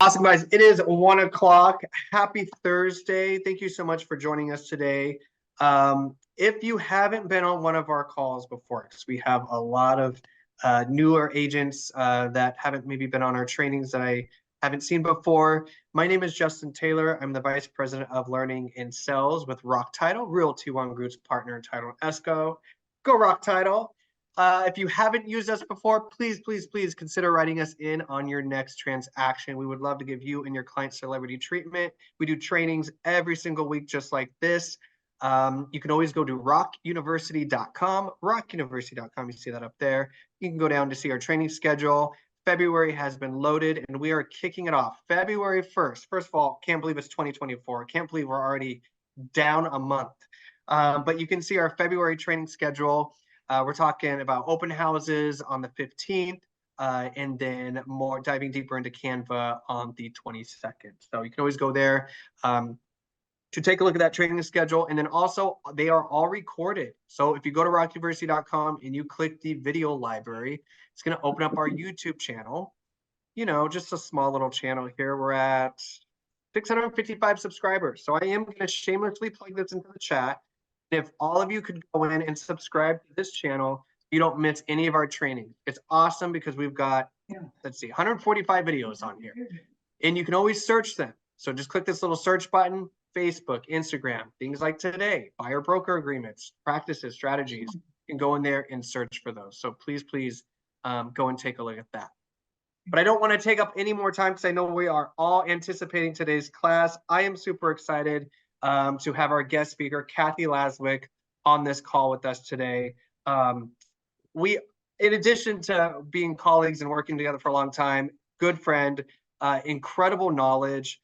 Awesome, guys. It is 1 o'clock. Happy Thursday. Thank you so much for joining us today. If you haven't been on one of our calls before, because we have a lot of newer agents that haven't maybe been on our trainings that I haven't seen before. My name is Justin Taylor. I'm the Vice President of Learning and Sales with Rock Title, Realty One Group's partner in Title and Escrow. Go Rock Title. If you haven't used us before, please consider writing us in on your next transaction. We would love to give you and your client celebrity treatment. We do trainings every single week just like this. You can always go to rockuniversity.com, rockuniversity.com. You see that up there. You can go down to see our training schedule. February has been loaded and we are kicking it off. February 1st. First of all, can't believe it's 2024. Can't believe we're already down a month. But you can see our February training schedule. We're talking about open houses on the 15th, and then more diving deeper into Canva on the 22nd. So you can always go there to take a look at that training schedule. And then also they are all recorded. So if you go to rockuniversity.com and you click the video library, it's going to open up our YouTube channel. You know, just a small little channel here. We're at 655 subscribers. So I am going to shamelessly plug this into the chat. If all of you could go in and subscribe to this channel, you don't miss any of our training. It's awesome because we've got, let's see, 145 videos on here. And you can always search them. So just click this little search button, Facebook, Instagram, things like today, buyer broker agreements, practices, strategies. You can go in there and search for those. So please go and take a look at that. But I don't want to take up any more time because I know we are all anticipating today's class. I am super excited to have our guest speaker, Kathy Laswick, on this call with us today. We, in addition to being colleagues and working together for a long time, good friend, incredible knowledge.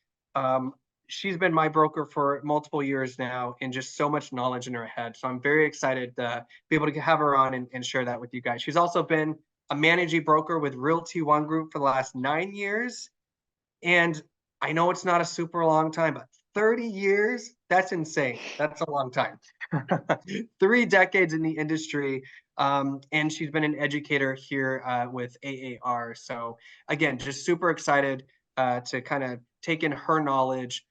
She's been my broker for multiple years now and just so much knowledge in her head. So I'm very excited to be able to have her on and share that with you guys. She's also been a managing broker with Realty One Group for the last 9 years. And I know it's not a super long time, but 30 years, that's insane. That's a long time. 3 decades in the industry. And she's been an educator here with AAR. So again, just super excited to kind of take in her knowledge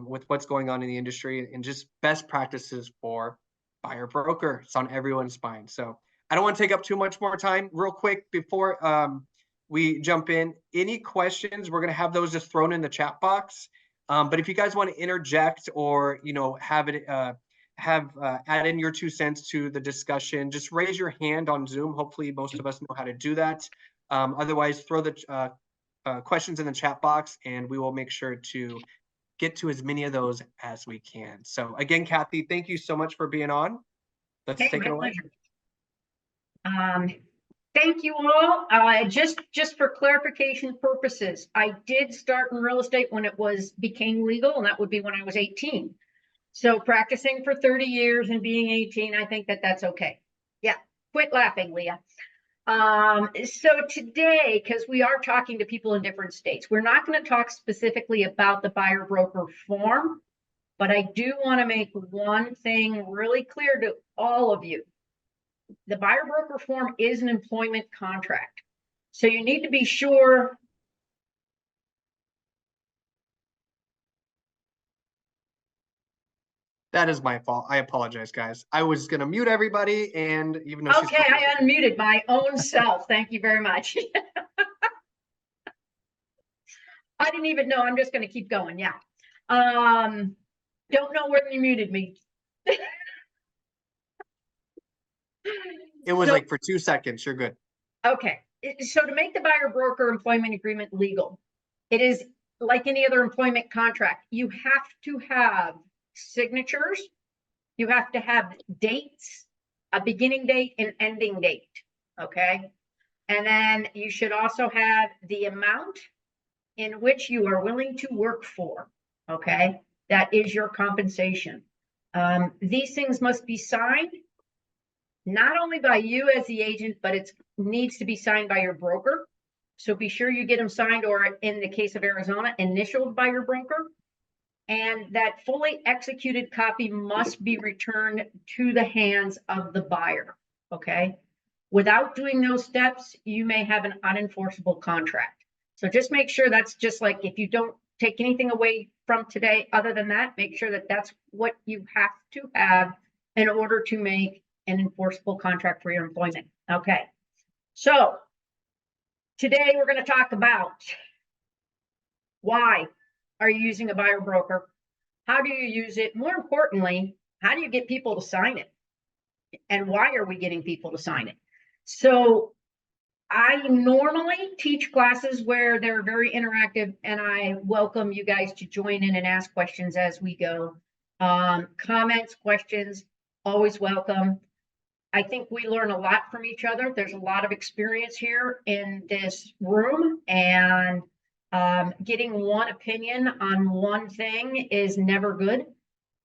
with what's going on in the industry and just best practices for buyer broker. It's on everyone's mind. So I don't want to take up too much more time. Real quick before we jump in, any questions, we're going to have those just thrown in the chat box. But if you guys want to interject or, you know, have it add in your 2 cents to the discussion, just raise your hand on Zoom. Hopefully most of us know how to do that. Otherwise, throw the questions in the chat box and we will make sure to get to as many of those as we can. So again, Kathy, thank you so much for being on. Let's take it away. Thank you all. Just for clarification purposes, I did start in real estate when it became legal, and that would be when I was 18. So practicing for 30 years and being 18, I think that's okay. Yeah, quit laughing, Leah. So today, because we are talking to people in different states, we're not going to talk specifically about the buyer broker form, but I do want to make one thing really clear to all of you. The buyer broker form is an employment contract. So you need to be sure. That is my fault. I apologize, guys. I was going to mute everybody and even though okay, I unmuted my own self. Thank you very much. I didn't even know. I'm just going to keep going. Yeah. Don't know whether you muted me. It was like for 2 seconds. You're good. Okay. So to make the buyer broker employment agreement legal, it is like any other employment contract. You have to have signatures. You have to have dates, a beginning date and ending date. Okay. And then you should also have the amount in which you are willing to work for. Okay. That is your compensation. These things must be signed not only by you as the agent, but it needs to be signed by your broker. So be sure you get them signed, or in the case of Arizona, initialed by your broker. And that fully executed copy must be returned to the hands of the buyer. Okay. Without doing those steps, you may have an unenforceable contract. So just make sure that's just like, if you don't take anything away from today, other than that, make sure that that's what you have to have in order to make an enforceable contract for your employment. Okay. So today we're going to talk about why are you using a buyer broker? How do you use it? More importantly, how do you get people to sign it? And why are we getting people to sign it? So I normally teach classes where they're very interactive, and I welcome you guys to join in and ask questions as we go. Comments, questions, always welcome. I think we learn a lot from each other. There's a lot of experience here in this room, and getting one opinion on one thing is never good.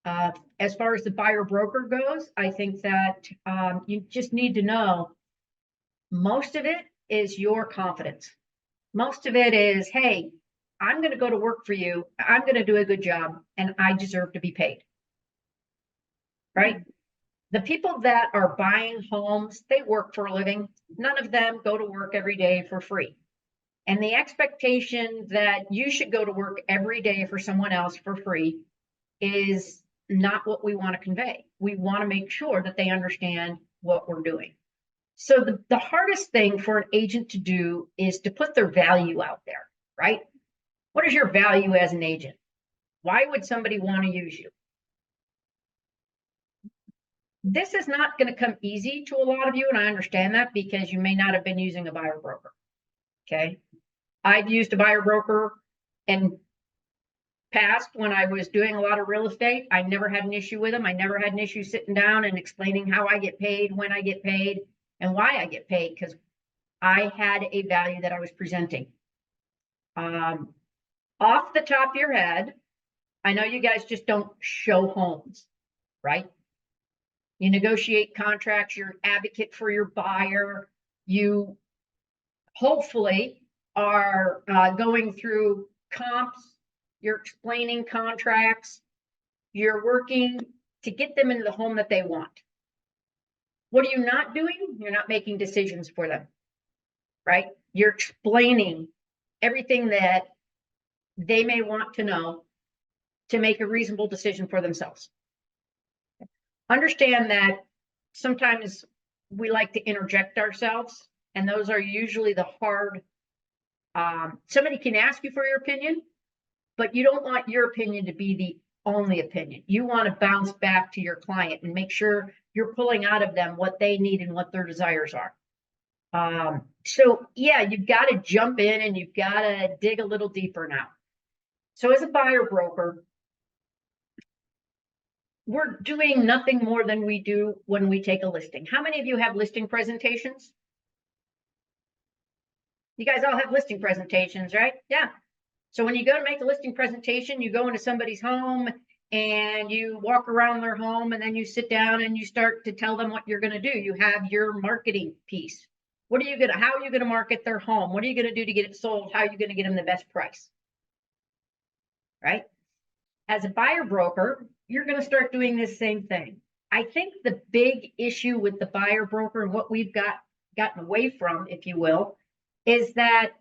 As far as the buyer broker goes, I think that you just need to know most of it is your confidence. Most of it is, hey, I'm going to go to work for you. I'm going to do a good job, and I deserve to be paid. Right? The people that are buying homes, they work for a living. None of them go to work every day for free. And the expectation that you should go to work every day for someone else for free is not what we want to convey. We want to make sure that they understand what we're doing. So the hardest thing for an agent to do is to put their value out there, right? What is your value as an agent? Why would somebody want to use you? This is not going to come easy to a lot of you, and I understand that because you may not have been using a buyer broker. Okay. I've used a buyer broker in past when I was doing a lot of real estate. I never had an issue with them. I never had an issue sitting down and explaining how I get paid, when I get paid, and why I get paid, because I had a value that I was presenting. Off the top of your head, I know you guys just don't show homes, right? You negotiate contracts, you're an advocate for your buyer. You hopefully are going through comps, you're explaining contracts, you're working to get them into the home that they want. What are you not doing? You're not making decisions for them, right? You're explaining everything that they may want to know to make a reasonable decision for themselves. Understand that sometimes we like to interject ourselves, and those are usually the hard. Somebody can ask you for your opinion, but you don't want your opinion to be the only opinion. You want to bounce back to your client and make sure you're pulling out of them what they need and what their desires are. So yeah, you've got to jump in and you've got to dig a little deeper now. So as a buyer broker, we're doing nothing more than we do when we take a listing. How many of you have listing presentations? You guys all have listing presentations, right? Yeah. So when you go to make a listing presentation, you go into somebody's home and you walk around their home, and then you sit down and you start to tell them what you're going to do. You have your marketing piece. How are you going to market their home? What are you going to do to get it sold? How are you going to get them the best price? Right? As a buyer broker, you're going to start doing this same thing. I think the big issue with the buyer broker and what we've gotten away from, if you will, is that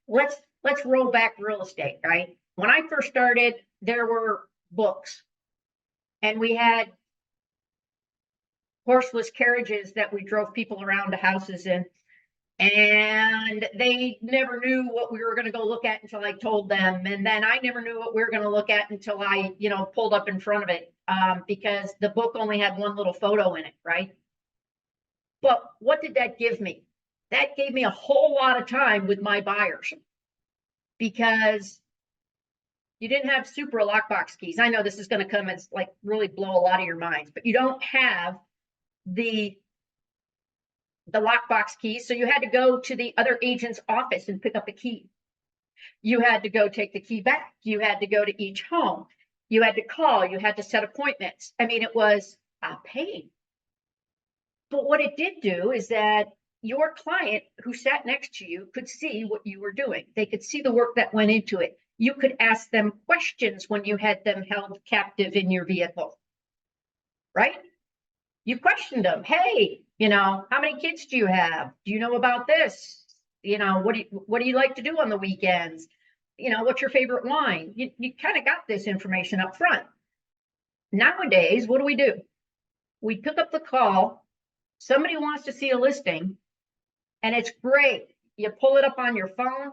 let's roll back real estate, right? When I first started, there were books, and we had horseless carriages that we drove people around to houses in, and they never knew what we were going to go look at until I told them, and then I never knew what we were going to look at until I, pulled up in front of it, because the book only had one little photo in it, right? But what did that give me? That gave me a whole lot of time with my buyers, because you didn't have Supra lockbox keys. I know this is going to come as like really blow a lot of your minds, but you don't have the lockbox keys. So you had to go to the other agent's office and pick up a key. You had to go take the key back. You had to go to each home. You had to call. You had to set appointments. I mean, it was a pain. But what it did do is that your client who sat next to you could see what you were doing. They could see the work that went into it. You could ask them questions when you had them held captive in your vehicle, right? You questioned them. Hey, You know, how many kids do you have? Do you know about this? You know, what do you like to do on the weekends? You know, what's your favorite wine? You kind of got this information up front. Nowadays, what do? We pick up the call. Somebody wants to see a listing, and it's great. You pull it up on your phone.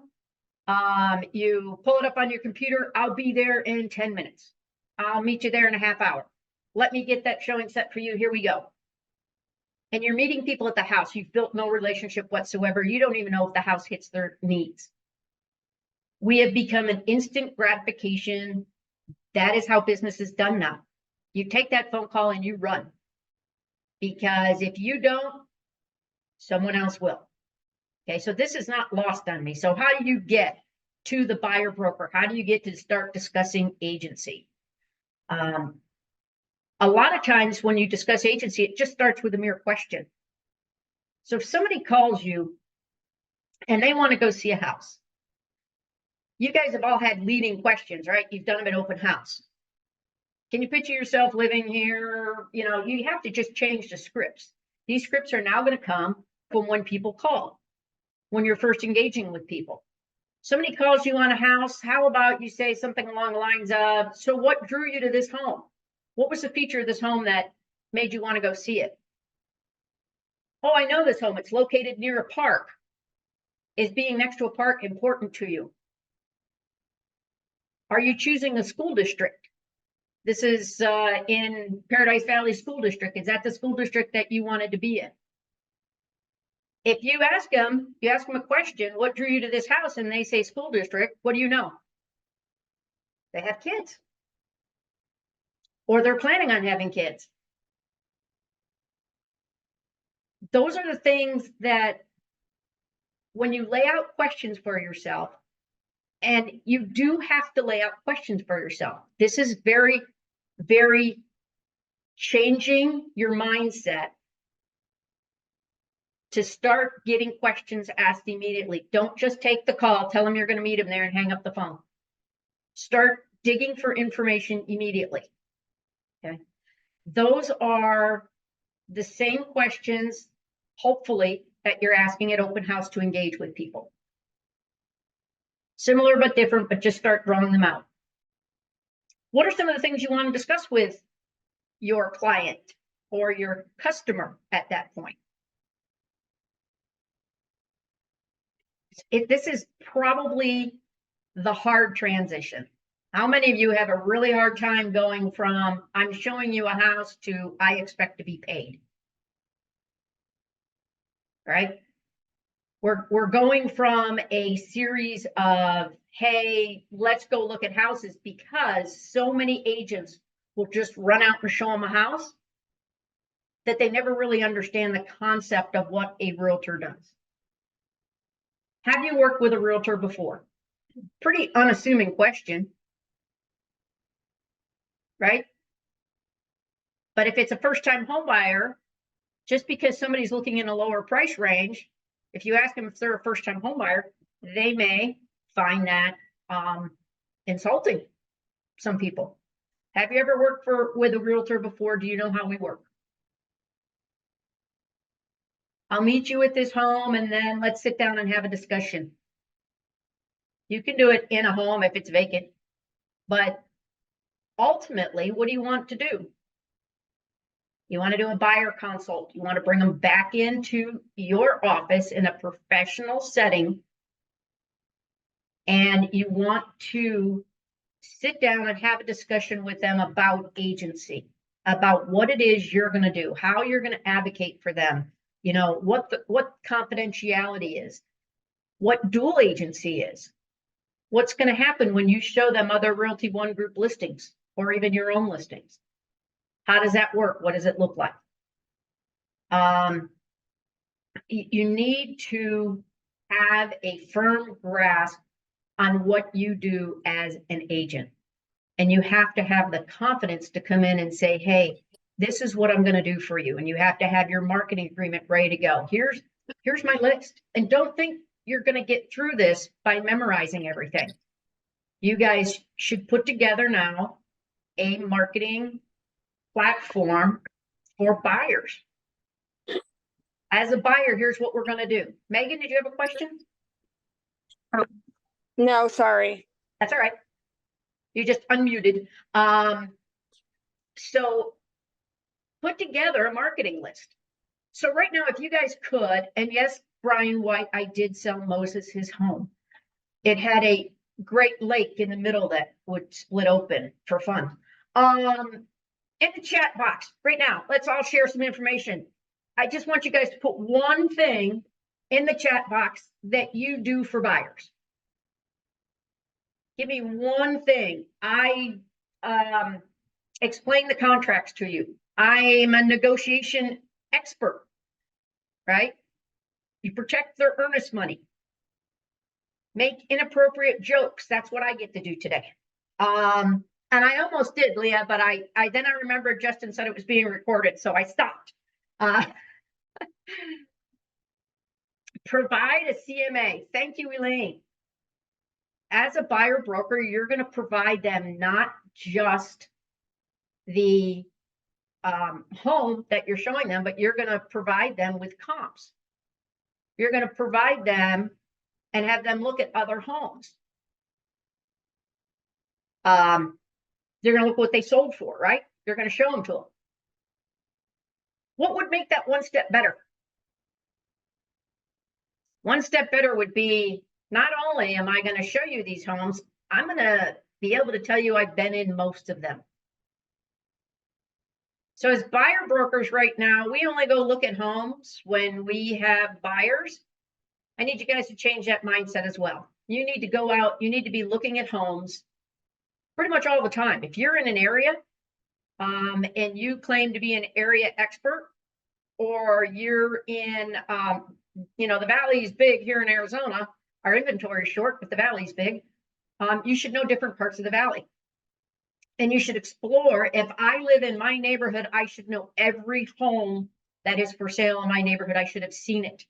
You pull it up on your computer. I'll be there in 10 minutes. I'll meet you there in a half hour. Let me get that showing set for you. Here we go. And you're meeting people at the house. You've built no relationship whatsoever. You don't even know if the house hits their needs. We have become an instant gratification. That is how business is done now. You take that phone call and you run. Because if you don't, someone else will. Okay, so this is not lost on me. So how do you get to the buyer broker? How do you get to start discussing agency? A lot of times when you discuss agency, it just starts with a mere question. So if somebody calls you and they want to go see a house, you guys have all had leading questions, right? You've done them at open house. Can you picture yourself living here? You know, you have to just change the scripts. These scripts are now going to come from when people call, when you're first engaging with people. Somebody calls you on a house. How about you say something along the lines of, so what drew you to this home? What was the feature of this home that made you want to go see it? Oh, I know this home. It's located near a park. Is being next to a park important to you? Are you choosing a school district? This is in Paradise Valley School District. Is that the school district that you wanted to be in? If you ask them a question, what drew you to this house? And they say school district, what do you know? They have kids. Or they're planning on having kids. Those are the things that when you lay out questions for yourself, and you do have to lay out questions for yourself. This is very, very changing your mindset to start getting questions asked immediately. Don't just take the call, tell them you're going to meet them there and hang up the phone. Start digging for information immediately. Okay. Those are the same questions, hopefully, that you're asking at open house to engage with people. Similar but different, but just start drawing them out. What are some of the things you want to discuss with your client or your customer at that point? This is probably the hard transition. How many of you have a really hard time going from I'm showing you a house to I expect to be paid? Right? We're going from a series of, hey, let's go look at houses, because so many agents will just run out and show them a house that they never really understand the concept of what a realtor does. Have you worked with a realtor before? Pretty unassuming question, right? But if it's a first-time home buyer, just because somebody's looking in a lower price range, if you ask them if they're a first-time home buyer, they may find that insulting. Some people. Have you ever worked with a realtor before? Do you know how we work? I'll meet you at this home and then let's sit down and have a discussion. You can do it in a home if it's vacant, but ultimately, what do you want to do? You want to do a buyer consult. You want to bring them back into your office in a professional setting, and you want to sit down and have a discussion with them about agency, about what it is you're going to do, how you're going to advocate for them, you know, what confidentiality is, what dual agency is, what's going to happen when you show them other Realty One Group listings or even your own listings. How does that work? What does it look like? You need to have a firm grasp on what you do as an agent. And you have to have the confidence to come in and say, hey, this is what I'm going to do for you. And you have to have your marketing agreement ready to go. Here's my list. And don't think you're going to get through this by memorizing everything. You guys should put together now a marketing platform for buyers. As a buyer, here's what we're gonna do. Megan, did you have a question? No, sorry. That's all right. You just unmuted. So put together a marketing list. So right now, if you guys could, and yes, Brian White, I did sell Moses his home. It had a great lake in the middle that would split open for fun. In the chat box right now, let's all share some information. I just want you guys to put one thing in the chat box that you do for buyers. Give me one thing. I explain the contracts to you. I am a negotiation expert, right? You protect their earnest money. Make inappropriate jokes. That's what I get to do today. And I almost did, Leah, but I then I remembered Justin said it was being recorded, so I stopped. Provide a CMA. Thank you, Elaine. As a buyer broker, you're going to provide them not just the home that you're showing them, but you're going to provide them with comps. You're going to provide them and have them look at other homes. They're going to look what they sold for, right? You're going to show them to them. What would make that one step better? One step better would be, not only am I going to show you these homes, I'm going to be able to tell you I've been in most of them. So as buyer brokers right now, we only go look at homes when we have buyers. I need you guys to change that mindset as well. You need to go out, you need to be looking at homes pretty much all the time. If you're in an area and you claim to be an area expert, or you're in, the valley's big here in Arizona, our inventory is short, but the valley's big. You should know different parts of the valley. And you should explore. If I live in my neighborhood, I should know every home that is for sale in my neighborhood. I should have seen it,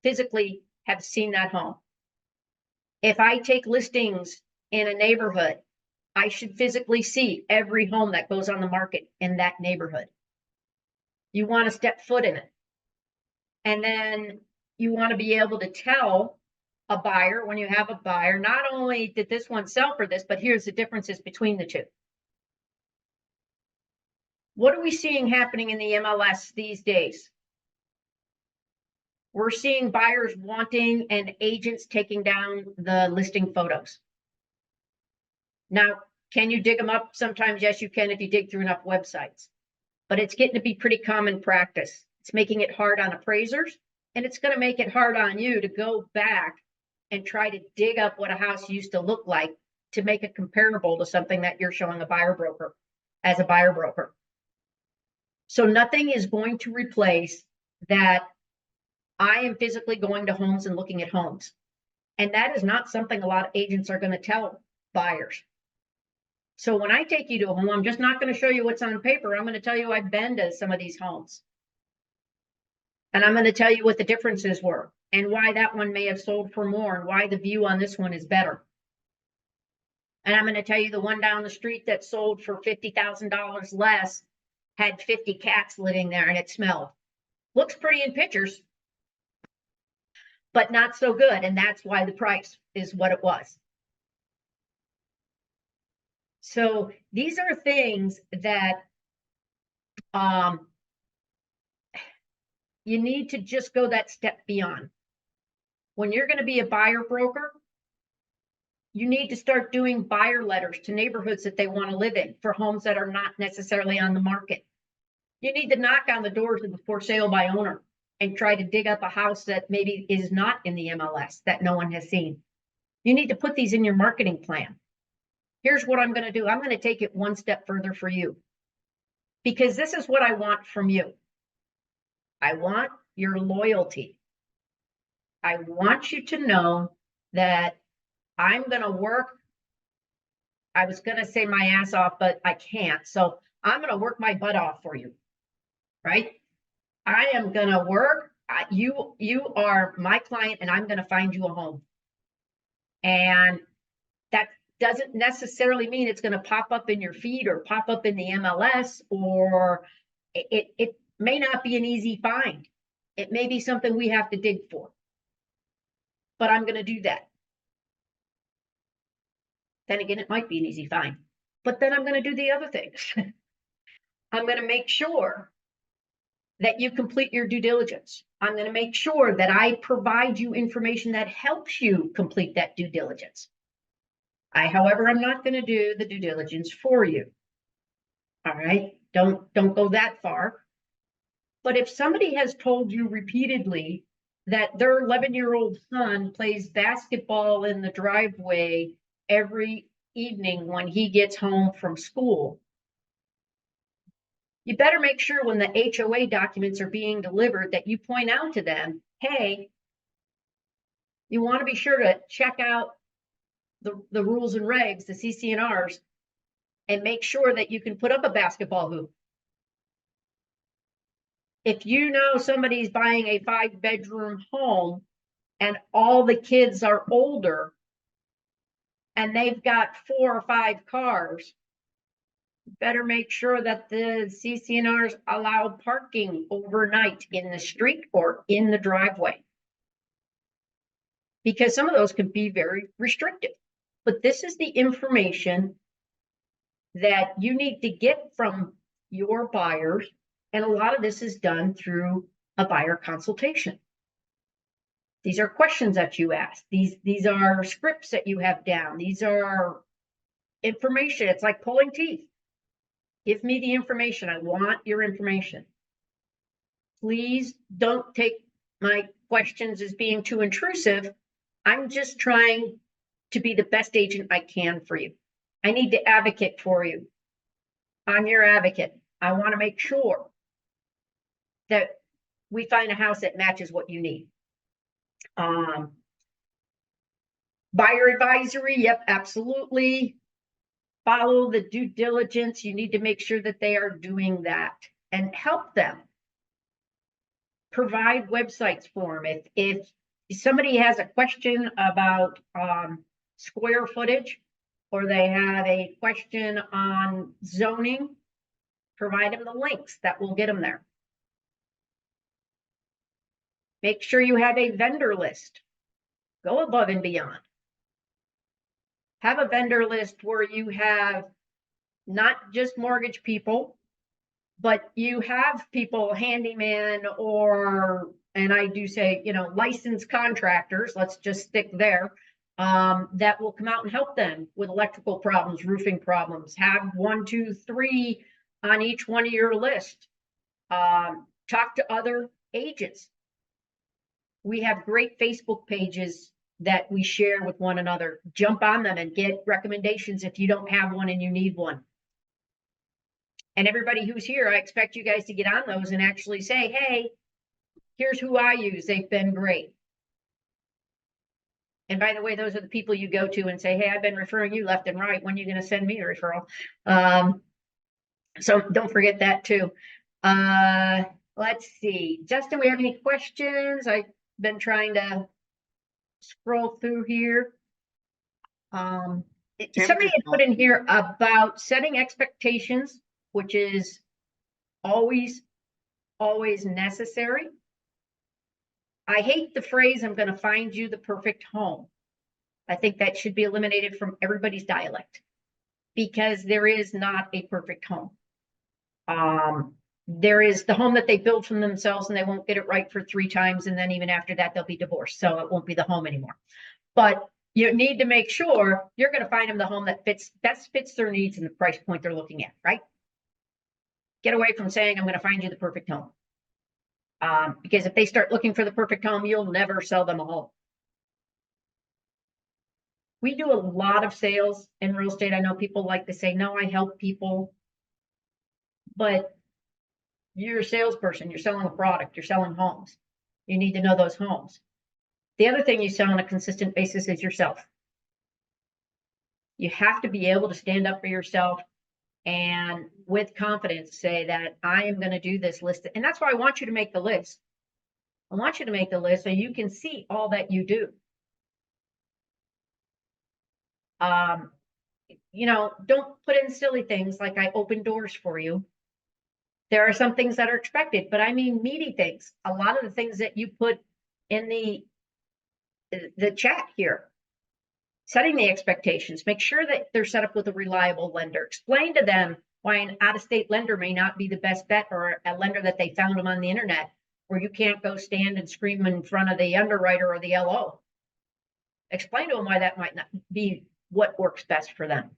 physically have seen that home. If I take listings in a neighborhood, I should physically see every home that goes on the market in that neighborhood. You want to step foot in it. And then you want to be able to tell a buyer, when you have a buyer, not only did this one sell for this, but here's the differences between the two. What are we seeing happening in the MLS these days? We're seeing buyers wanting and agents taking down the listing photos. Now, can you dig them up? Sometimes, yes, you can if you dig through enough websites. But it's getting to be pretty common practice. It's making it hard on appraisers, and it's going to make it hard on you to go back and try to dig up what a house used to look like to make it comparable to something that you're showing a buyer broker as a buyer broker. So nothing is going to replace that. I am physically going to homes and looking at homes. And that is not something a lot of agents are going to tell buyers. So when I take you to a home, I'm just not going to show you what's on paper. I'm going to tell you I've been to some of these homes. And I'm going to tell you what the differences were and why that one may have sold for more and why the view on this one is better. And I'm going to tell you the one down the street that sold for $50,000 less had 50 cats living there and it smelled. Looks pretty in pictures, but not so good. And that's why the price is what it was. So these are things that you need to just go that step beyond. When you're going to be a buyer broker, you need to start doing buyer letters to neighborhoods that they want to live in for homes that are not necessarily on the market. You need to knock on the doors of the for sale by owner and try to dig up a house that maybe is not in the MLS that no one has seen. You need to put these in your marketing plan. Here's what I'm going to do. I'm going to take it one step further for you, because this is what I want from you. I want your loyalty. I want you to know that I'm going to work. I was going to say my ass off, but I can't. So I'm going to work my butt off for you, right? I am going to work. You are my client and I'm going to find you a home. And that doesn't necessarily mean it's going to pop up in your feed or pop up in the MLS, or it may not be an easy find. It may be something we have to dig for, but I'm going to do that. Then again, it might be an easy find, but then I'm going to do the other things. I'm going to make sure that you complete your due diligence. I'm going to make sure that I provide you information that helps you complete that due diligence. However, I'm not going to do the due diligence for you. All right, don't go that far. But if somebody has told you repeatedly that their 11-year-old son plays basketball in the driveway every evening when he gets home from school, you better make sure when the HOA documents are being delivered that you point out to them, hey, you want to be sure to check out the rules and regs, the CC&Rs, and make sure that you can put up a basketball hoop. If you know somebody's buying a 5-bedroom home and all the kids are older and they've got 4 or 5 cars, better make sure that the CC&Rs allow parking overnight in the street or in the driveway. Because some of those can be very restrictive. But this is the information that you need to get from your buyers. And a lot of this is done through a buyer consultation. These are questions that you ask. These are scripts that you have down. These are information. It's like pulling teeth. Give me the information. I want your information. Please don't take my questions as being too intrusive. I'm just trying to be the best agent I can for you. I need to advocate for you. I'm your advocate. I want to make sure that we find a house that matches what you need. Buyer advisory, yep, absolutely. Follow the due diligence. You need to make sure that they are doing that and help them. Provide websites for them. If somebody has a question about square footage, or they have a question on zoning, provide them the links that will get them there. Make sure you have a vendor list. Go above and beyond. Have a vendor list where you have not just mortgage people, but you have people, handyman, or, and I do say, licensed contractors, let's just stick there, that will come out and help them with electrical problems, roofing problems. Have 1, 2, 3 on each one of your list. Talk to other agents. We have great Facebook pages that we share with one another. Jump on them and get recommendations if you don't have one and you need one. And everybody who's here, I expect you guys to get on those and actually say, hey, here's who I use. They've been great. And by the way, those are the people you go to and say, hey, I've been referring you left and right. When are you going to send me a referral? So don't forget that too. Let's see. Justin, we have any questions? I've been trying to scroll through here. Somebody had put in here about setting expectations, which is always necessary. I hate the phrase, I'm going to find you the perfect home. I think that should be eliminated from everybody's dialect, because there is not a perfect home. There is the home that they build from themselves and they won't get it right for 3 times. And then even after that, they'll be divorced. So it won't be the home anymore. But you need to make sure you're going to find them the home that best fits their needs and the price point they're looking at, right? Get away from saying, I'm going to find you the perfect home. Because if they start looking for the perfect home, you'll never sell them a home. We do a lot of sales in real estate. I know people like to say, no, I help people. But you're a salesperson. You're selling a product. You're selling homes. You need to know those homes. The other thing you sell on a consistent basis is yourself. You have to be able to stand up for yourself and with confidence say that I am going to do this list. And that's why I want you to make the list. I want you to make the list so you can see all that you do. Don't put in silly things like I open doors for you. There are some things that are expected, but I mean meaty things. A lot of the things that you put in the chat here. Setting the expectations, make sure that they're set up with a reliable lender. Explain to them why an out-of-state lender may not be the best bet, or a lender that they found them on the internet, where you can't go stand and scream in front of the underwriter or the LO. Explain to them why that might not be what works best for them.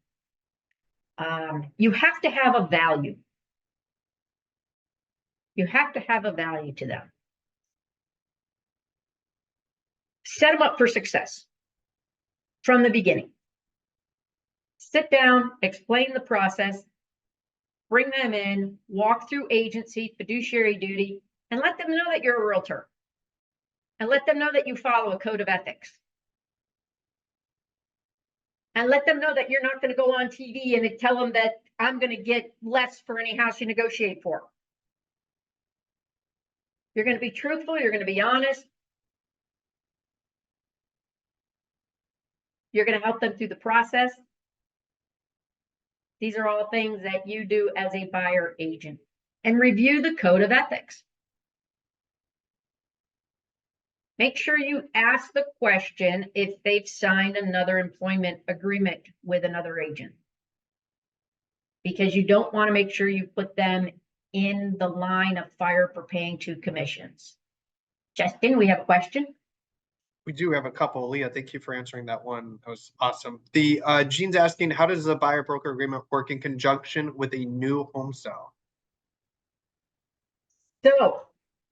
You have to have a value. You have to have a value to them. Set them up for success from the beginning. Sit down, explain the process, bring them in, walk through agency, fiduciary duty, and let them know that you're a realtor. And let them know that you follow a code of ethics. And let them know that you're not going to go on TV and tell them that I'm going to get less for any house you negotiate for. You're going to be truthful. You're going to be honest. You're going to help them through the process. These are all things that you do as a buyer agent. And review the code of ethics. Make sure you ask the question if they've signed another employment agreement with another agent. Because you don't want to make sure you put them in the line of fire for paying 2 commissions. Justin, we have a question. We do have a couple. Leah, thank you for answering that one. That was awesome. The Jean's asking, how does the buyer broker agreement work in conjunction with a new home sale? So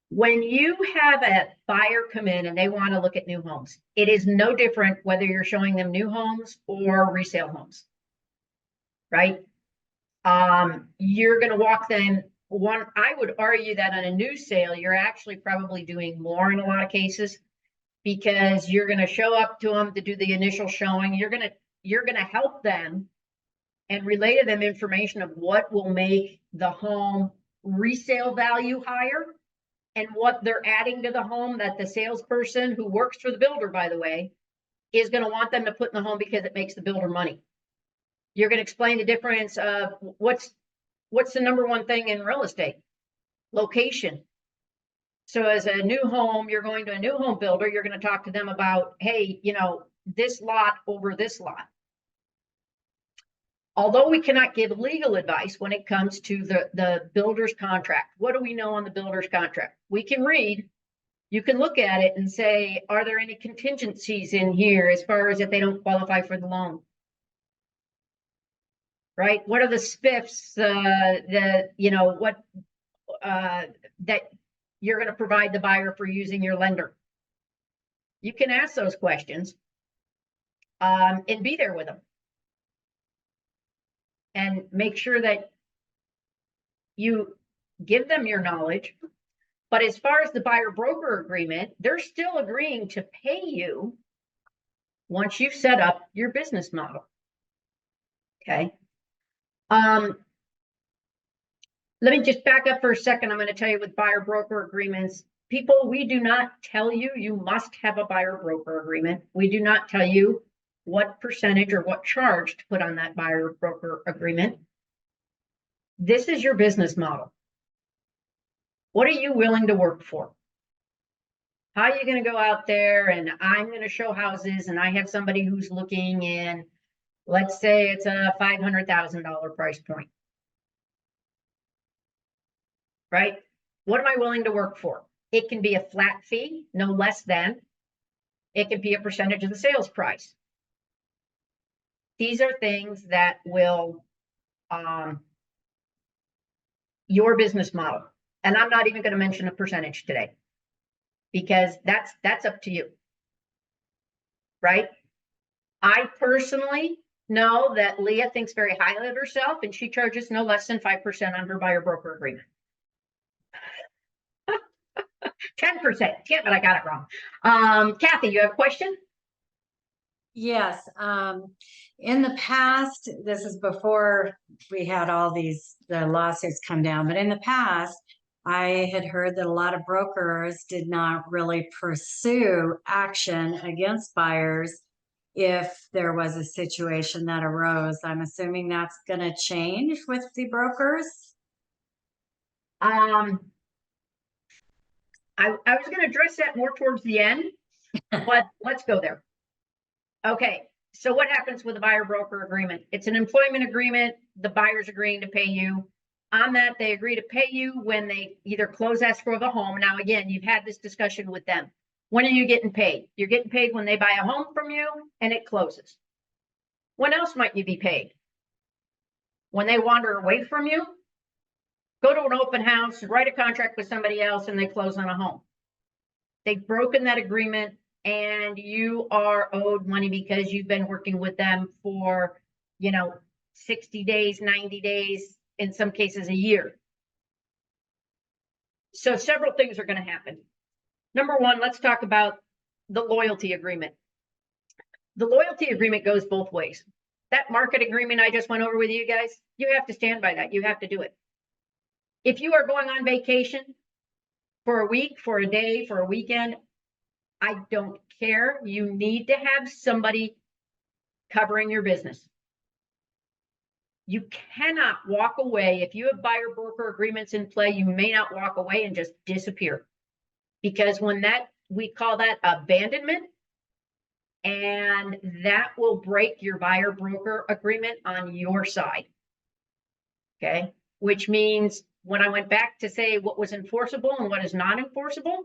when you have a buyer come in and they want to look at new homes, it is no different whether you're showing them new homes or resale homes, right? You're going to walk them. I would argue that on a new sale, you're actually probably doing more in a lot of cases, because you're going to show up to them to do the initial showing. You're going to help them and relay to them information of what will make the home resale value higher, and what they're adding to the home that the salesperson, who works for the builder, by the way, is going to want them to put in the home because it makes the builder money. You're going to explain the difference of what's the number one thing in real estate: location. So as a new home, you're going to a new home builder, you're going to talk to them about, hey, this lot over this lot. Although we cannot give legal advice when it comes to the builder's contract. What do we know on the builder's contract? We can read, you can look at it and say, are there any contingencies in here as far as if they don't qualify for the loan? Right? What are the spiffs, that you're going to provide the buyer for using your lender? You can ask those questions and be there with them. And make sure that you give them your knowledge. But as far as the buyer broker agreement, they're still agreeing to pay you once you've set up your business model. Okay. Let me just back up for a second. I'm going to tell you with buyer broker agreements, people, we do not tell you you must have a buyer broker agreement. We do not tell you what percentage or what charge to put on that buyer broker agreement. This is your business model. What are you willing to work for? How are you going to go out there and I'm going to show houses and I have somebody who's looking in, let's say it's a $500,000 price point, right? What am I willing to work for? It can be a flat fee, no less than. It can be a percentage of the sales price. These are things that will, your business model. And I'm not even going to mention a percentage today, because that's up to you, right? I personally know that Leah thinks very highly of herself, and she charges no less than 5% on her buyer broker agreement. 10%, damn it, I got it wrong. Kathy, you have a question? Yes, in the past, this is before we had all the lawsuits come down, but in the past, I had heard that a lot of brokers did not really pursue action against buyers if there was a situation that arose. I'm assuming that's going to change with the brokers. I was gonna address that more towards the end, but let's go there. Okay, so what happens with a buyer broker agreement? It's an employment agreement. The buyer's agreeing to pay you. On that, they agree to pay you when they either close escrow of a home. Now, again, you've had this discussion with them. When are you getting paid? You're getting paid when they buy a home from you and it closes. When else might you be paid? When they wander away from you, go to an open house, write a contract with somebody else, and they close on a home. They've broken that agreement and you are owed money because you've been working with them for, 60 days, 90 days, in some cases a year. So several things are going to happen. Number one, let's talk about the loyalty agreement. The loyalty agreement goes both ways. That market agreement I just went over with you guys, you have to stand by that. You have to do it. If you are going on vacation for a week, for a day, for a weekend, I don't care. You need to have somebody covering your business. You cannot walk away. If you have buyer broker agreements in play, you may not walk away and just disappear. Because we call that abandonment, and that will break your buyer broker agreement on your side. Okay, which means when I went back to say what was enforceable and what is not enforceable,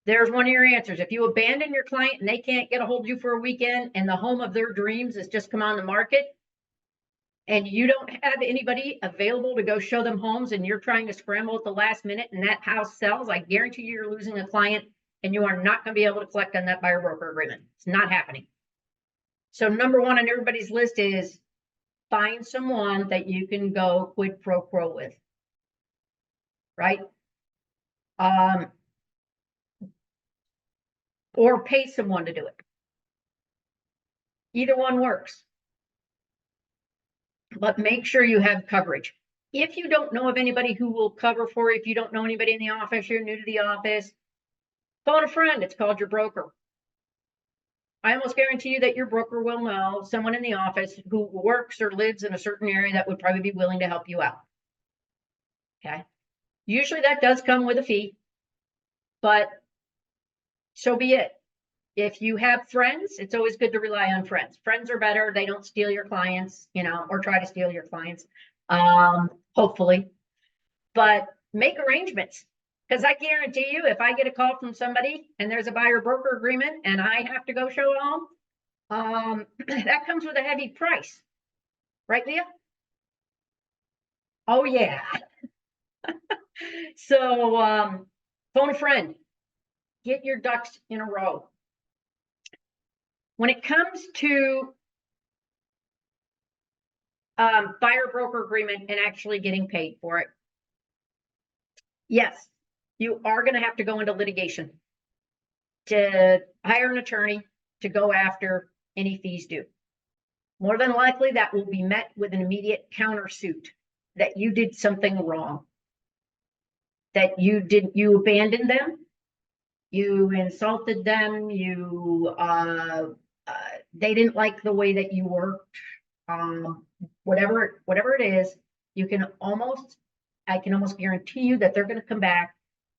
there's one of your answers. If you abandon your client and they can't get a hold of you for a weekend and the home of their dreams has just come on the market and you don't have anybody available to go show them homes and you're trying to scramble at the last minute and that house sells, I guarantee you you're losing a client and you are not going to be able to collect on that buyer broker agreement. It's not happening. So number one on everybody's list is find someone that you can go quid pro quo with, right? Or pay someone to do it. Either one works. But make sure you have coverage. If you don't know of anybody who will cover for you, if you don't know anybody in the office, you're new to the office, phone a friend. It's called your broker. I almost guarantee you that your broker will know someone in the office who works or lives in a certain area that would probably be willing to help you out. Okay. Usually that does come with a fee, but so be it. If you have friends, it's always good to rely on friends. Friends are better. They don't steal your clients, or try to steal your clients, hopefully. But make arrangements. Because I guarantee you, if I get a call from somebody and there's a buyer broker agreement and I have to go show a home, that comes with a heavy price. Right, Leah? Oh, yeah. So phone a friend. Get your ducks in a row. When it comes to buyer broker agreement and actually getting paid for it, yes, you are going to have to go into litigation to hire an attorney to go after any fees due. More than likely, that will be met with an immediate countersuit that you did something wrong, that you abandoned them, you insulted them, they didn't like the way that you worked, whatever it is, I can almost guarantee you that they're going to come back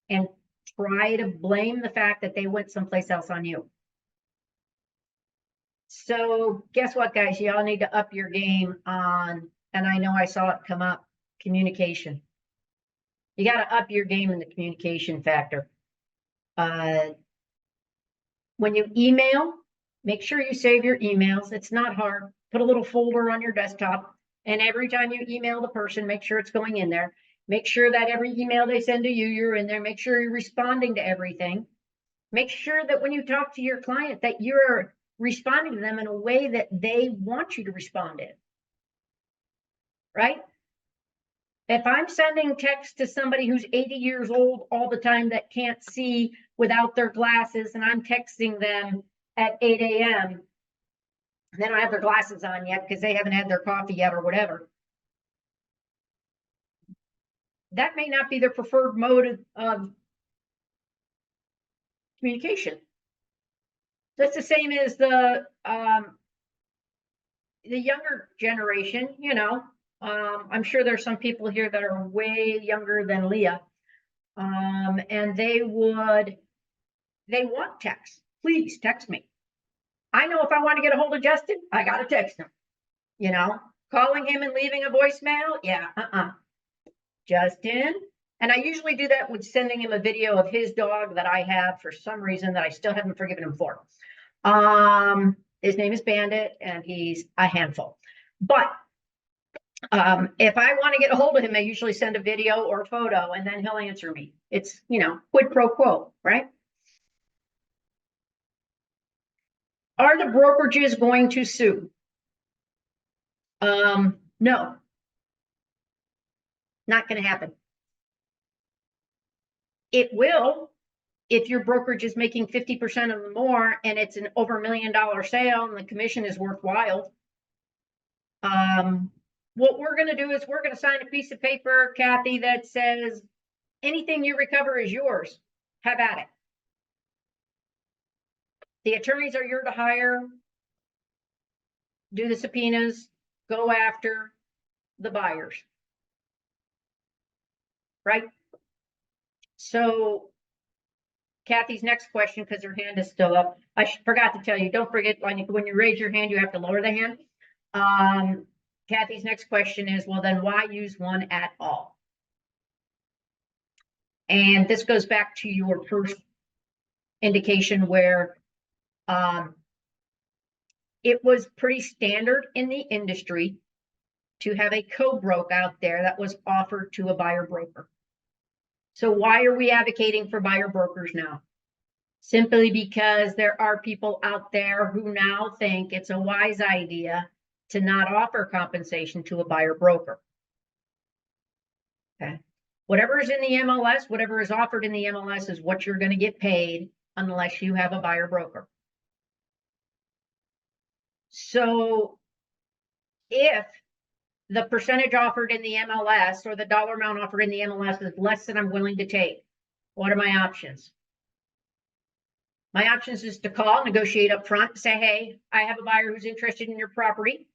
and try to blame the fact that they went someplace else on you. So guess what, guys? Y'all need to up your game on, and I know I saw it come up, communication. You got to up your game in the communication factor. When you email, make sure you save your emails. It's not hard. Put a little folder on your desktop, and every time you email the person, make sure it's going in there. Make sure that every email they send to you, you're in there. Make sure you're responding to everything. Make sure that when you talk to your client, that you're responding to them in a way that they want you to respond in. Right? If I'm sending text to somebody who's 80 years old all the time that can't see without their glasses, and I'm texting them at 8 a.m., they don't have their glasses on yet because they haven't had their coffee yet or whatever, that may not be their preferred mode of communication. That's the same as the younger generation, I'm sure there's some people here that are way younger than Leah. And they want text. Please text me. I know if I want to get a hold of Justin, I got to text him. You know, calling him and leaving a voicemail. Yeah. Justin. And I usually do that with sending him a video of his dog that I have for some reason that I still haven't forgiven him for. His name is Bandit and he's a handful. But if I want to get a hold of him, I usually send a video or a photo and then he'll answer me. It's, quid pro quo, right? Are the brokerages going to sue? No. Not going to happen. It will if your brokerage is making 50% of the more and it's an over $1 million sale and the commission is worthwhile. What we're going to do is we're going to sign a piece of paper, Kathy, that says anything you recover is yours. Have at it. The attorneys are yours to hire, do the subpoenas, go after the buyers. Right? So Kathy's next question, because her hand is still up. I forgot to tell you, don't forget when you raise your hand, you have to lower the hand. Kathy's next question is, well, then why use one at all? And this goes back to your first indication where it was pretty standard in the industry to have a co-broke out there that was offered to a buyer broker. So why are we advocating for buyer brokers now? Simply because there are people out there who now think it's a wise idea to not offer compensation to a buyer broker. Okay. Whatever is in the MLS, whatever is offered in the MLS is what you're going to get paid unless you have a buyer broker. So if the percentage offered in the MLS or the dollar amount offered in the MLS is less than I'm willing to take, what are my options? My options is to call, negotiate up front, say, hey, I have a buyer who's interested in your property,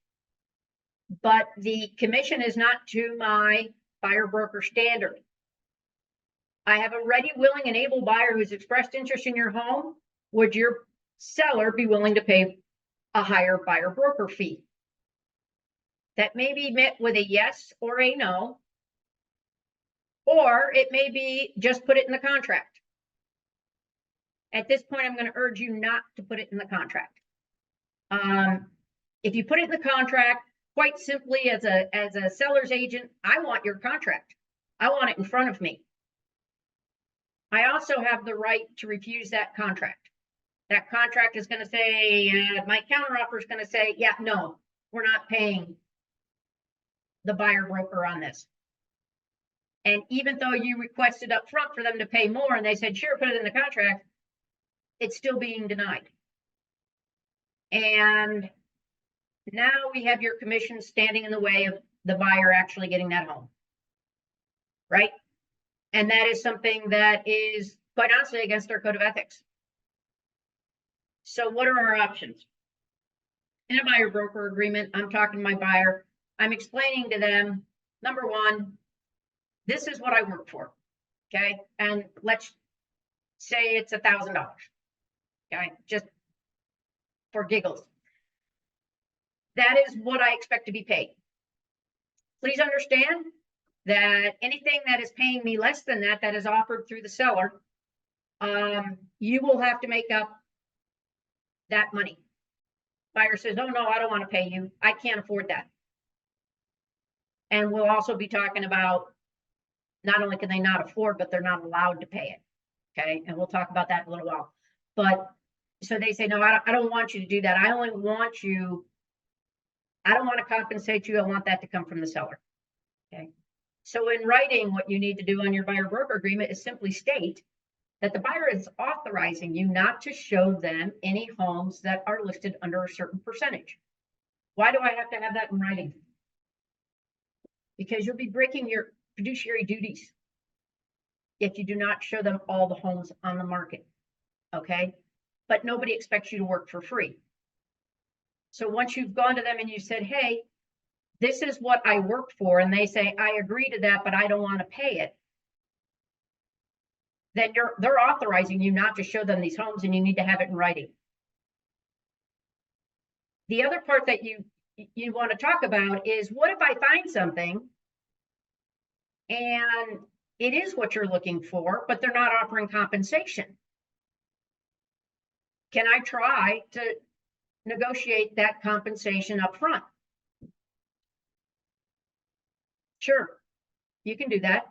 but the commission is not to my buyer broker standard. I have a ready, willing, and able buyer who's expressed interest in your home. Would your seller be willing to pay a higher buyer broker fee? That may be met with a yes or a no, or it may be just put it in the contract. At this point, I'm going to urge you not to put it in the contract. If you put it in the contract, quite simply, as a seller's agent, I want your contract. I want it in front of me. I also have the right to refuse that contract. That contract is going to say, my counteroffer is going to say, yeah, no, we're not paying the buyer broker on this. And even though you requested up front for them to pay more and they said, sure, put it in the contract, it's still being denied. And now we have your commission standing in the way of the buyer actually getting that home. Right? And that is something that is quite honestly against our code of ethics. So what are our options? In a buyer broker agreement, I'm talking to my buyer. I'm explaining to them, number one, this is what I work for. Okay. And let's say it's $1,000. Okay. Just for giggles. That is what I expect to be paid. Please understand that anything that is paying me less than that, that is offered through the seller, you will have to make up that money. Buyer says, oh, no, I don't want to pay you. I can't afford that. And we'll also be talking about not only can they not afford, but they're not allowed to pay it. Okay. And we'll talk about that in a little while. But so they say, no, I don't want you to do that. I don't want to compensate you. I want that to come from the seller. Okay. So in writing, what you need to do on your buyer broker agreement is simply state that the buyer is authorizing you not to show them any homes that are listed under a certain percentage. Why do I have to have that in writing? Because you'll be breaking your fiduciary duties if you do not show them all the homes on the market. Okay. But nobody expects you to work for free. So once you've gone to them and you said, hey, this is what I work for, and they say, I agree to that, but I don't want to pay it, then they're authorizing you not to show them these homes, and you need to have it in writing. The other part that you want to talk about is, what if I find something and it is what you're looking for, but they're not offering compensation? Can I try to negotiate that compensation up front? Sure, you can do that.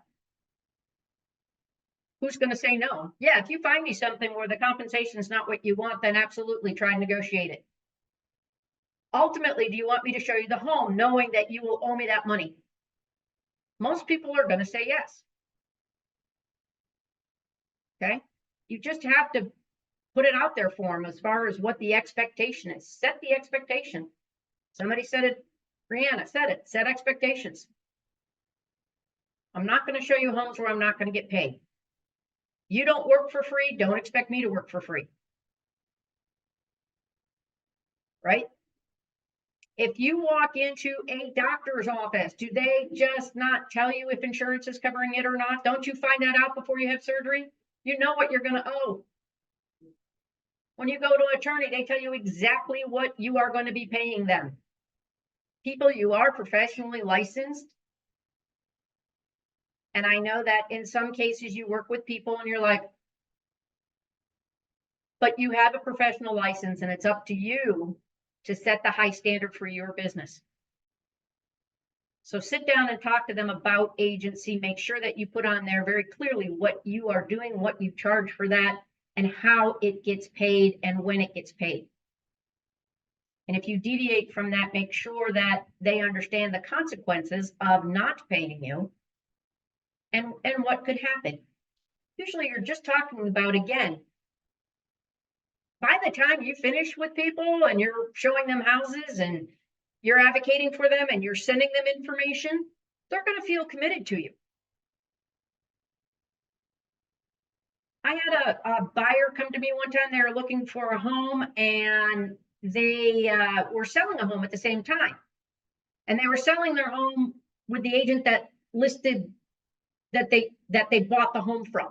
Who's going to say no? Yeah, if you find me something where the compensation is not what you want, then absolutely try and negotiate it. Ultimately, do you want me to show you the home knowing that you will owe me that money? Most people are going to say yes. Okay, you just have to put it out there for them as far as what the expectation is. Set the expectation. Somebody said it, Brianna said it, set expectations. I'm not going to show you homes where I'm not going to get paid. You don't work for free, don't expect me to work for free. Right? If you walk into a doctor's office, do they just not tell you if insurance is covering it or not? Don't you find that out before you have surgery? You know what you're going to owe. When you go to an attorney, they tell you exactly what you are going to be paying them. People, you are professionally licensed. And I know that in some cases you work with people and you're like, but you have a professional license and it's up to you to set the high standard for your business. So sit down and talk to them about agency. Make sure that you put on there very clearly what you are doing, what you charge for that, and how it gets paid and when it gets paid. And if you deviate from that, make sure that they understand the consequences of not paying you and what could happen. Usually you're just talking about, again, by the time you finish with people and you're showing them houses and you're advocating for them and you're sending them information, they're going to feel committed to you. I had a buyer come to me one time. They were looking for a home and they were selling a home at the same time. And they were selling their home with the agent that listed that they bought the home from.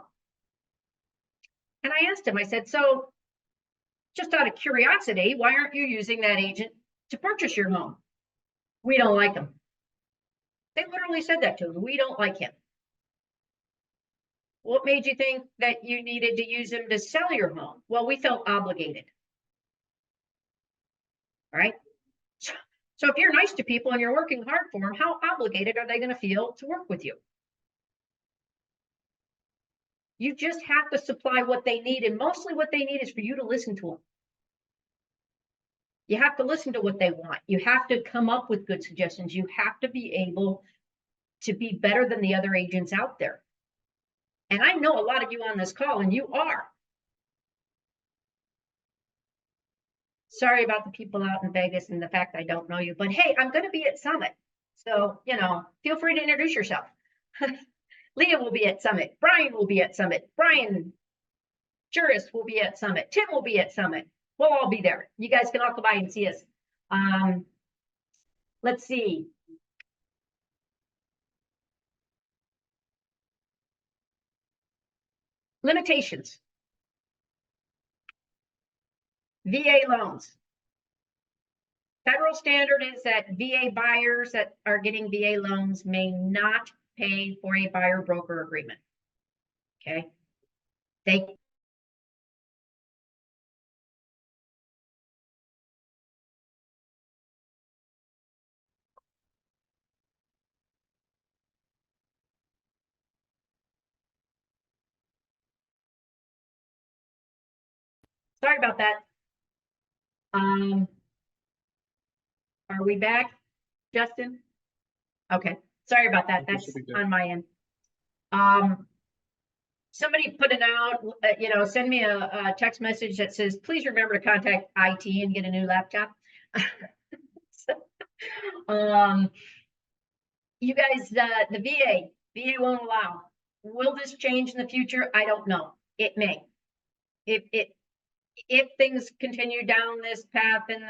And I asked him, I said, so just out of curiosity, why aren't you using that agent to purchase your home? We don't like him. They literally said that to him. We don't like him. What made you think that you needed to use him to sell your home? Well, we felt obligated. All right. So if you're nice to people and you're working hard for them, how obligated are they going to feel to work with you? You just have to supply what they need. And mostly what they need is for you to listen to them. You have to listen to what they want. You have to come up with good suggestions. You have to be able to be better than the other agents out there. And I know a lot of you on this call, and you are. Sorry about the people out in Vegas and the fact I don't know you, but hey, I'm going to be at Summit. So, feel free to introduce yourself. Leah will be at Summit. Brian will be at Summit. Brian Juris will be at Summit. Tim will be at Summit. We'll all be there. You guys can all come by and see us. Let's see. Limitations. VA loans. Federal standard is that VA buyers that are getting VA loans may not pay for a buyer broker agreement. Okay. Sorry about that. Are we back, Justin? Okay, sorry about that. That's on my end. Somebody put it out, send me a text message that says, please remember to contact IT and get a new laptop. You guys, the VA won't allow. Will this change in the future? I don't know. It may. If things continue down this path in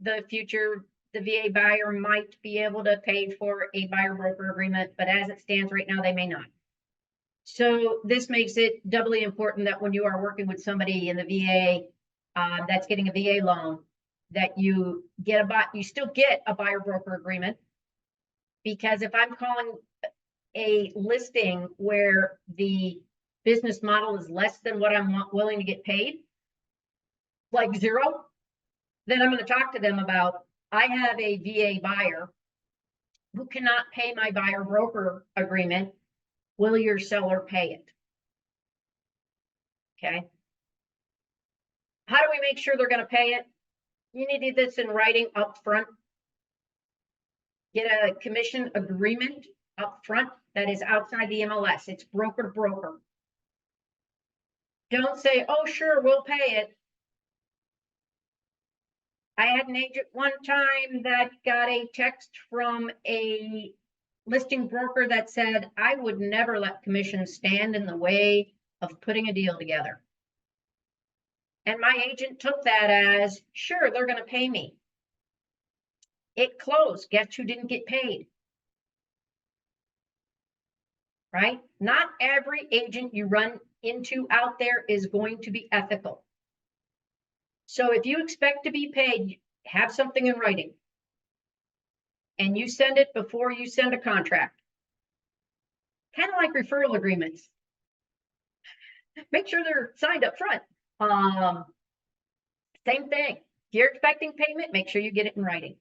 the future, the VA buyer might be able to pay for a buyer broker agreement, but as it stands right now, they may not. So this makes it doubly important that when you are working with somebody in the VA that's getting a VA loan, that you still get a buyer broker agreement. Because if I'm calling a listing where the business model is less than what I'm willing to get paid, like zero, then I'm going to talk to them about, I have a VA buyer who cannot pay my buyer broker agreement. Will your seller pay it? Okay. How do we make sure they're going to pay it? You need this in writing up front. Get a commission agreement up front that is outside the MLS. It's broker to broker. Don't say, oh, sure, we'll pay it. I had an agent one time that got a text from a listing broker that said, I would never let commissions stand in the way of putting a deal together. And my agent took that as, sure, they're going to pay me. It closed. Guess who didn't get paid? Right? Not every agent you run into out there is going to be ethical. So if you expect to be paid, have something in writing. And you send it before you send a contract. Kind of like referral agreements. Make sure they're signed up front. Same thing. If you're expecting payment, make sure you get it in writing.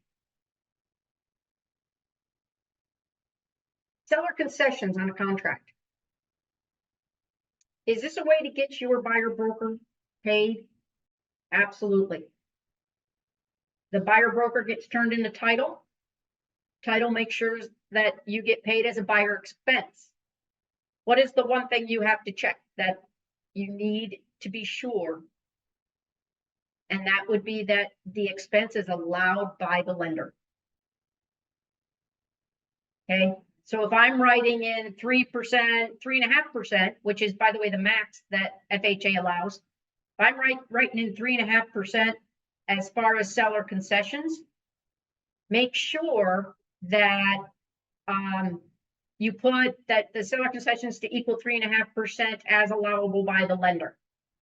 Seller concessions on a contract. Is this a way to get your buyer broker paid? Absolutely. The buyer broker gets turned into title. Title makes sure that you get paid as a buyer expense. What is the one thing you have to check that you need to be sure? And that would be that the expense is allowed by the lender. Okay, so if I'm writing in 3%, 3.5%, which is, by the way, the max that FHA allows, if I'm writing in 3.5% as far as seller concessions, make sure that you put that the seller concessions to equal 3.5% as allowable by the lender.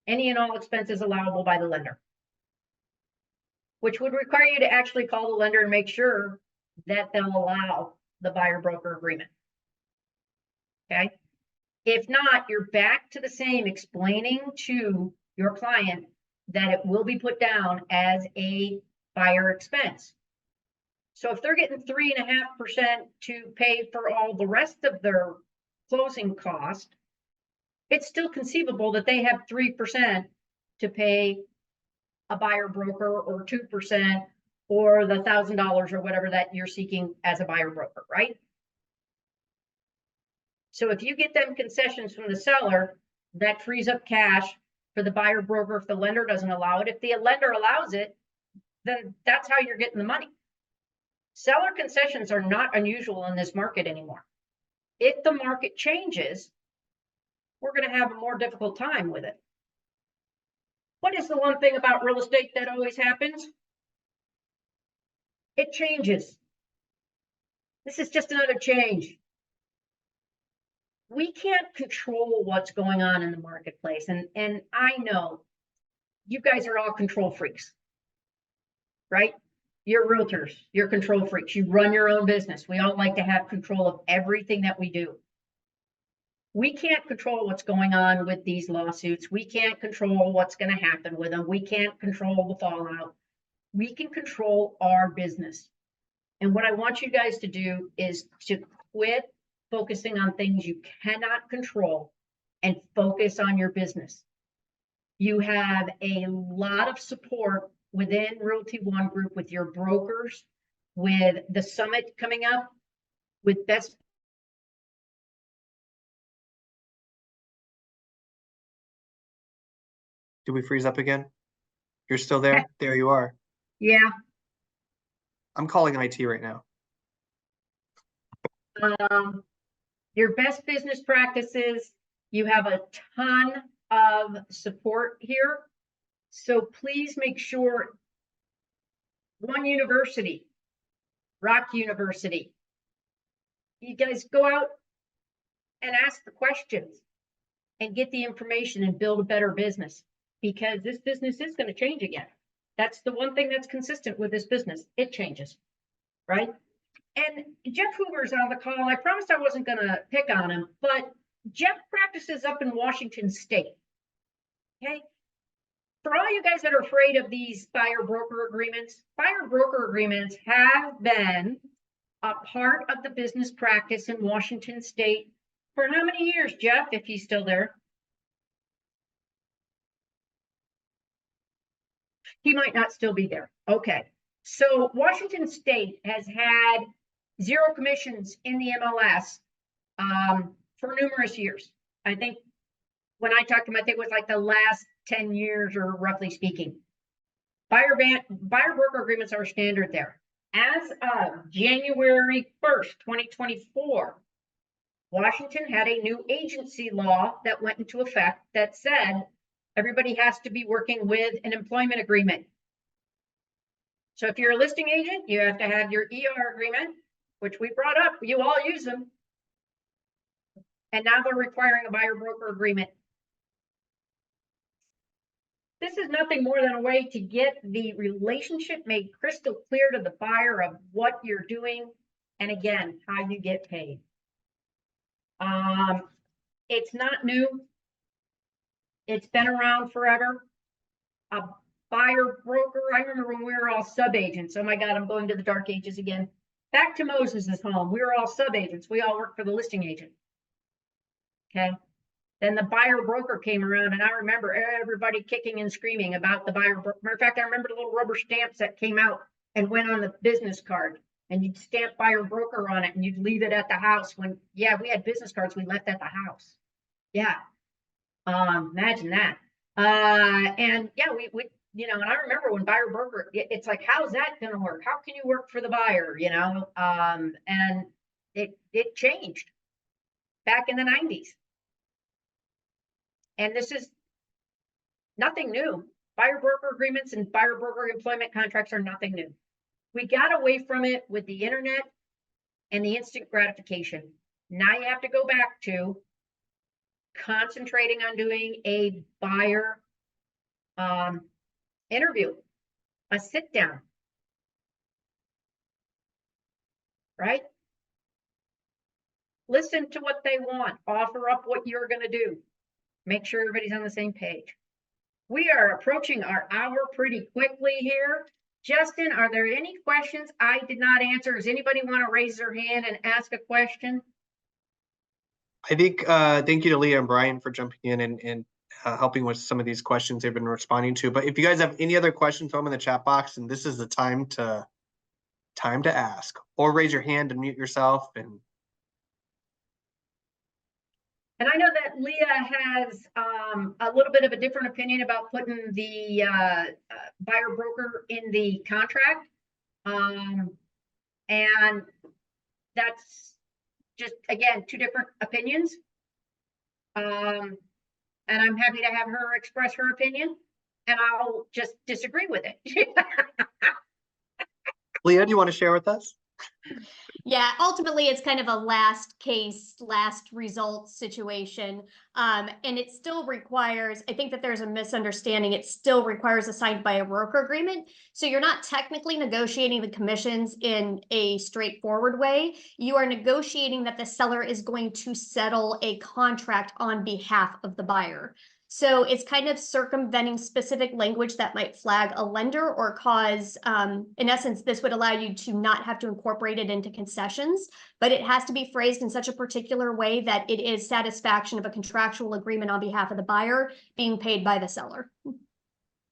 Any and all expenses allowable by the lender, which would require you to actually call the lender and make sure that they'll allow the buyer broker agreement. Okay. If not, you're back to the same, explaining to your client that it will be put down as a buyer expense. So if they're getting 3.5% to pay for all the rest of their closing cost, it's still conceivable that they have 3% to pay a buyer broker, or 2%, or the $1,000 or whatever that you're seeking as a buyer broker, right? So if you get them concessions from the seller, that frees up cash for the buyer broker if the lender doesn't allow it. If the lender allows it, then that's how you're getting the money. Seller concessions are not unusual in this market anymore. If the market changes, we're going to have a more difficult time with it. What is the one thing about real estate that always happens? It changes. This is just another change. We can't control what's going on in the marketplace. And I know you guys are all control freaks, right? You're realtors, you're control freaks. You run your own business. We all like to have control of everything that we do. We can't control what's going on with these lawsuits. We can't control what's going to happen with them. We can't control the fallout. We can control our business. And what I want you guys to do is to quit focusing on things you cannot control and focus on your business. You have a lot of support within Realty One Group with your brokers, with the summit coming up, with best. Did we freeze up again? You're still there? There you are. Yeah. I'm calling IT right now. Your best business practices. You have a ton of support here. So please make sure. One University, Rock University. You guys go out and ask the questions and get the information and build a better business, because this business is going to change again. That's the one thing that's consistent with this business. It changes, right? And Jeff Hoover's on the call. I promised I wasn't going to pick on him, but Jeff practices up in Washington State. Okay. For all you guys that are afraid of these buyer broker agreements have been a part of the business practice in Washington State for how many years, Jeff, if he's still there? He might not still be there. Okay. So Washington State has had zero commissions in the MLS for numerous years. I think when I talked to him, I think it was like the last 10 years, or roughly speaking. Buyer broker agreements are standard there. As of January 1st, 2024, Washington had a new agency law that went into effect that said everybody has to be working with an employment agreement. So if you're a listing agent, you have to have your ER agreement, which we brought up. You all use them. And now they're requiring a buyer broker agreement. This is nothing more than a way to get the relationship made crystal clear to the buyer of what you're doing, and again, how you get paid. It's not new. It's been around forever. A buyer broker, I remember when we were all sub-agents. Oh my God, I'm going to the dark ages again. Back to Moses' home. We were all sub-agents. We all worked for the listing agent. Okay. Then the buyer broker came around, and I remember everybody kicking and screaming about the buyer broker. Matter of fact, I remember the little rubber stamps that came out and went on the business card, and you'd stamp buyer broker on it, and you'd leave it at the house when, yeah, we had business cards we left at the house. Yeah. Imagine that. And yeah, we you know, and I remember when buyer broker, it's like, how's that going to work? How can you work for the buyer? You know, and it changed back in the 90s. And this is nothing new. Buyer broker agreements and buyer broker employment contracts are nothing new. We got away from it with the internet and the instant gratification. Now you have to go back to concentrating on doing a buyer interview, a sit down, right? Listen to what they want, offer up what you're going to do. Make sure everybody's on the same page. We are approaching our hour pretty quickly here. Justin, are there any questions I did not answer? Does anybody want to raise their hand and ask a question? I think, thank you to Leah and Brian for jumping in and helping with some of these questions they've been responding to. But if you guys have any other questions, throw them in the chat box, and this is the time to ask, or raise your hand and mute yourself. And I know that Leah has a little bit of a different opinion about putting the buyer broker in the contract. And that's just, again, two different opinions. And I'm happy to have her express her opinion, and I'll just disagree with it. Leah, do you want to share with us? Yeah, ultimately, it's kind of a last case, last result situation. And it still requires, I think that there's a misunderstanding. It still requires a signed by a broker agreement. So you're not technically negotiating the commissions in a straightforward way. You are negotiating that the seller is going to settle a contract on behalf of the buyer. So it's kind of circumventing specific language that might flag a lender or cause, in essence, this would allow you to not have to incorporate it into concessions, but it has to be phrased in such a particular way that it is satisfaction of a contractual agreement on behalf of the buyer being paid by the seller,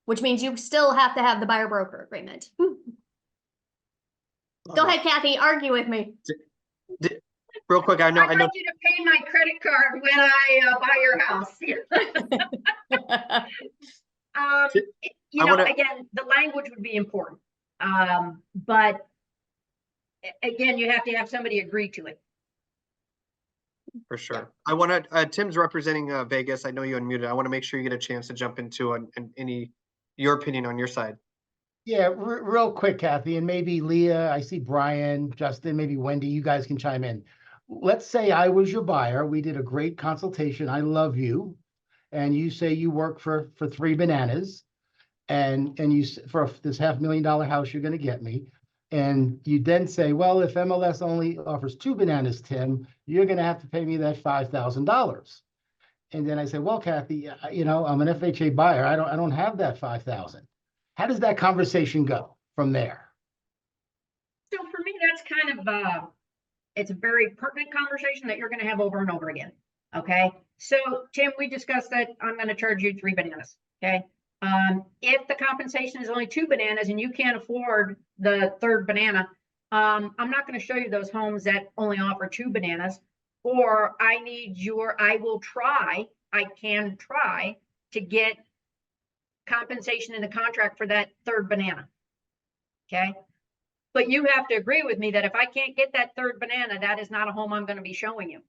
which means you still have to have the buyer broker agreement. Go ahead, Kathy, argue with me. Real quick, I know. I'd like you to pay my credit card when I buy your house. You know, again, the language would be important. But again, you have to have somebody agree to it. For sure. I want to, Tim's representing Vegas. I know you unmuted. I want to make sure you get a chance to jump into your opinion on your side. Yeah, real quick, Kathy, and maybe Leah, I see Brian, Justin, maybe Wendy, you guys can chime in. Let's say I was your buyer. We did a great consultation. I love you. And you say you work for 3 Bananas and for this $500,000 house, you're going to get me. And you then say, well, if MLS only offers 2 Bananas, Tim, you're going to have to pay me that $5,000. And then I say, well, Kathy, I'm an FHA buyer. I don't have that 5,000. How does that conversation go from there? So for me, that's kind of, it's a very pertinent conversation that you're gonna have over and over again, okay? So Tim, we discussed that I'm gonna charge you 3 Bananas, okay? If the compensation is only 2 Bananas and you can't afford the third banana, I'm not gonna show you those homes that only offer 2 Bananas, or I can try to get compensation in the contract for that third banana, okay? But you have to agree with me that if I can't get that third banana, that is not a home I'm going to be showing you.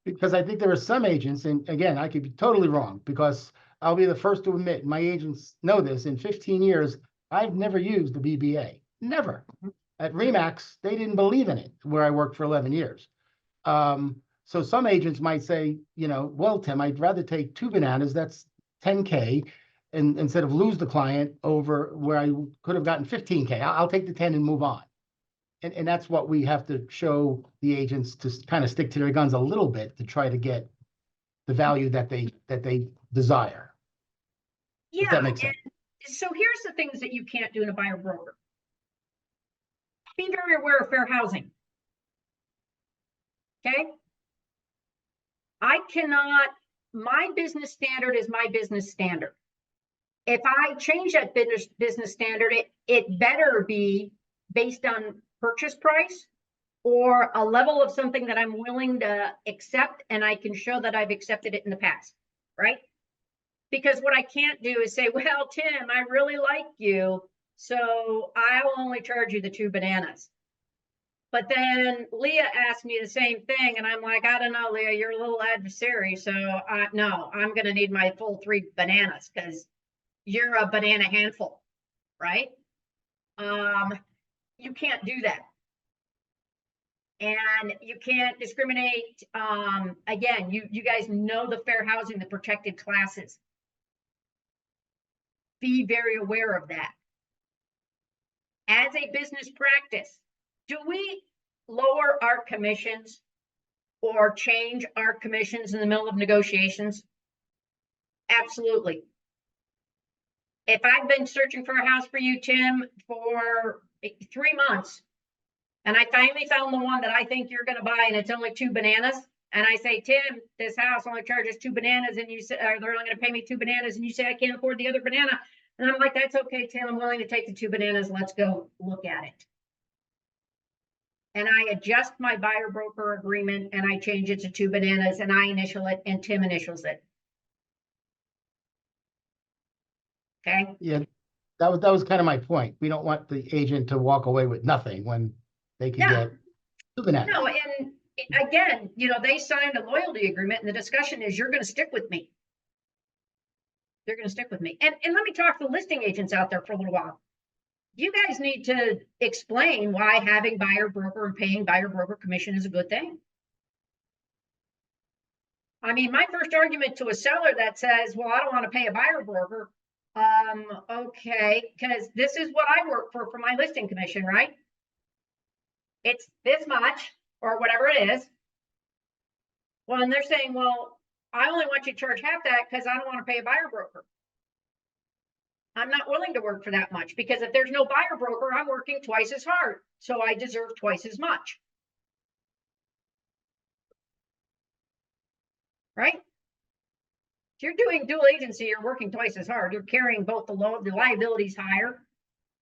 Because I think there are some agents, and again, I could be totally wrong, because I'll be the first to admit, my agents know this, in 15 years, I've never used the BBA. Never. At Remax, they didn't believe in it, where I worked for 11 years. So some agents might say, well, Tim, I'd rather take 2 Bananas, that's 10K, and instead of lose the client over where I could have gotten 15K. I'll take the 10 and move on. And that's what we have to show the agents, to kind of stick to their guns a little bit to try to get the value that they desire. If Yeah. that makes sense. And so here's the things that you can't do in a buyer broker. Be very aware of fair housing. Okay. My business standard is my business standard. If I change that business standard, it better be based on purchase price or a level of something that I'm willing to accept, and I can show that I've accepted it in the past, right? Because what I can't do is say, well, Tim, I really like you, so I'll only charge you the 2 Bananas. But then Leah asked me the same thing, and I'm like, I don't know, Leah, you're a little adversary, so no, I'm going to need my full 3 Bananas because you're a banana handful, right? You can't do that. And you can't discriminate. Again, you guys know the fair housing, the protected classes. Be very aware of that. As a business practice, do we lower our commissions or change our commissions in the middle of negotiations? Absolutely. If I've been searching for a house for you, Tim, for 3 months, and I finally found the one that I think you're going to buy, and it's only 2 Bananas, and I say, Tim, this house only charges 2 Bananas, and you say, they're only going to pay me 2 Bananas, and you say, I can't afford the other banana. And I'm like, that's okay, Tim, I'm willing to take the 2 Bananas. Let's go look at it. And I adjust my buyer broker agreement and I change it to 2 Bananas, and I initial it and Tim initials it. Okay. Yeah, that was kind of my point. We don't want the agent to walk away with nothing when they can Yeah. get 2 Bananas. No, and again, they signed a loyalty agreement, and the discussion is you're going to stick with me. You're going to stick with me. And let me talk to the listing agents out there for a little while. You guys need to explain why having buyer broker and paying buyer broker commission is a good thing. I mean, my first argument to a seller that says, well, I don't want to pay a buyer broker. Okay, because this is what I work for my listing commission, right? It's this much or whatever it is. Well, and they're saying, well, I only want you to charge half that because I don't want to pay a buyer broker. I'm not willing to work for that much, because if there's no buyer broker, I'm working twice as hard. So I deserve twice as much. Right? If you're doing dual agency, you're working twice as hard. You're carrying both the liabilities higher.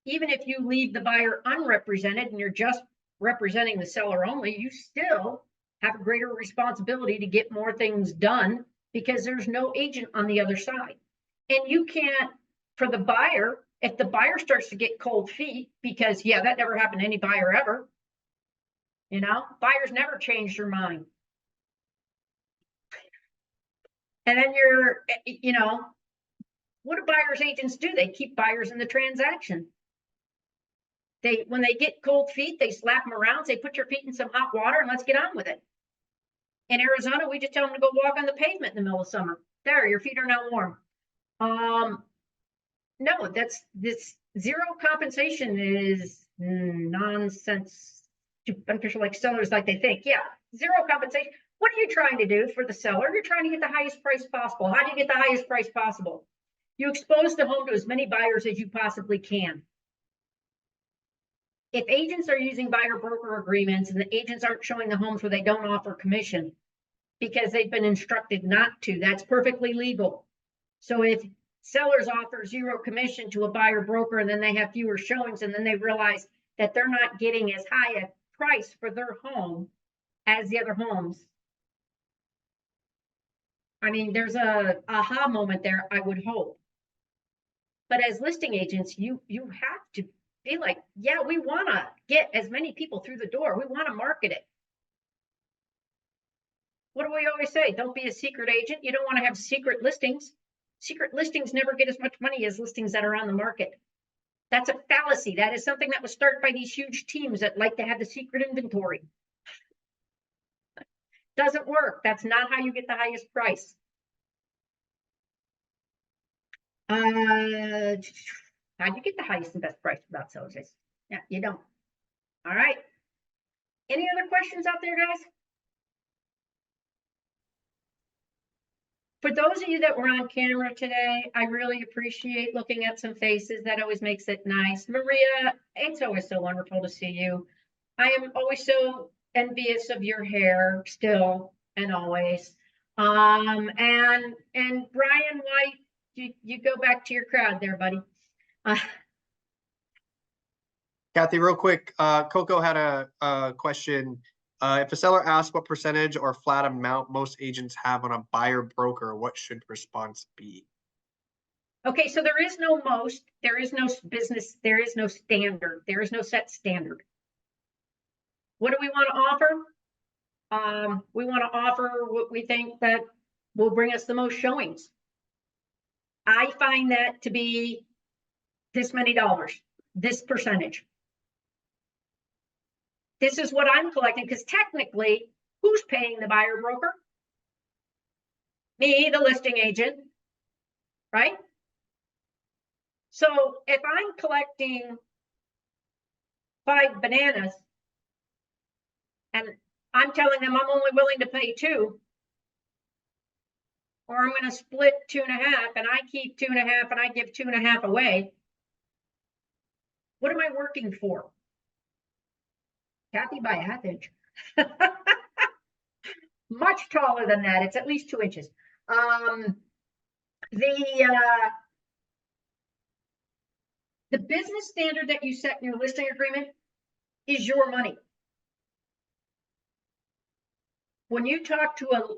Even if you leave the buyer unrepresented and you're just representing the seller only, you still have a greater responsibility to get more things done because there's no agent on the other side. And you can't, for the buyer, if the buyer starts to get cold feet, because that never happened to any buyer ever. Buyers never change their mind. And then what do buyer's agents do? They keep buyers in the transaction. When they get cold feet, they slap them around, say, put your feet in some hot water and let's get on with it. In Arizona, we just tell them to go walk on the pavement in the middle of summer. There, your feet are now warm. No, this zero compensation is nonsense to beneficial like sellers like they think. Yeah, zero compensation. What are you trying to do for the seller? You're trying to get the highest price possible. How do you get the highest price possible? You expose the home to as many buyers as you possibly can. If agents are using buyer broker agreements and the agents aren't showing the homes where they don't offer commission because they've been instructed not to, that's perfectly legal. So if sellers offer zero commission to a buyer broker and then they have fewer showings and then they realize that they're not getting as high a price for their home as the other homes, I mean, there's a aha moment there, I would hope. But as listing agents, you have to be like, yeah, we want to get as many people through the door. We want to market it. What do we always say? Don't be a secret agent. You don't want to have secret listings. Secret listings never get as much money as listings that are on the market. That's a fallacy. That is something that was started by these huge teams that like to have the secret inventory. Doesn't work. That's not how you get the highest price. How do you get the highest and best price without sellers? Yeah, you don't. All right. Any other questions out there, guys? For those of you that were on camera today, I really appreciate looking at some faces. That always makes it nice. Maria, it's always so wonderful to see you. I am always so envious of your hair still and always. And Brian White, you go back to your crowd there, buddy. Kathy, real quick, Coco had a question. If a seller asks what percentage or flat amount most agents have on a buyer broker, what should response be? Okay, so there is no most, there is no business, there is no standard, there is no set standard. What do we want to offer? We want to offer what we think that will bring us the most showings. I find that to be this many dollars, this percentage. This is what I'm collecting, because technically, who's paying the buyer broker? Me, the listing agent, right? So if I'm collecting 5 bananas and I'm telling them I'm only willing to pay 2, or I'm going to split 2.5 and I keep 2.5 and I give 2.5 away, what am I working for? Kathy, by a half inch. Much taller than that. It's at least 2 inches. The business standard that you set in your listing agreement is your money. When you talk to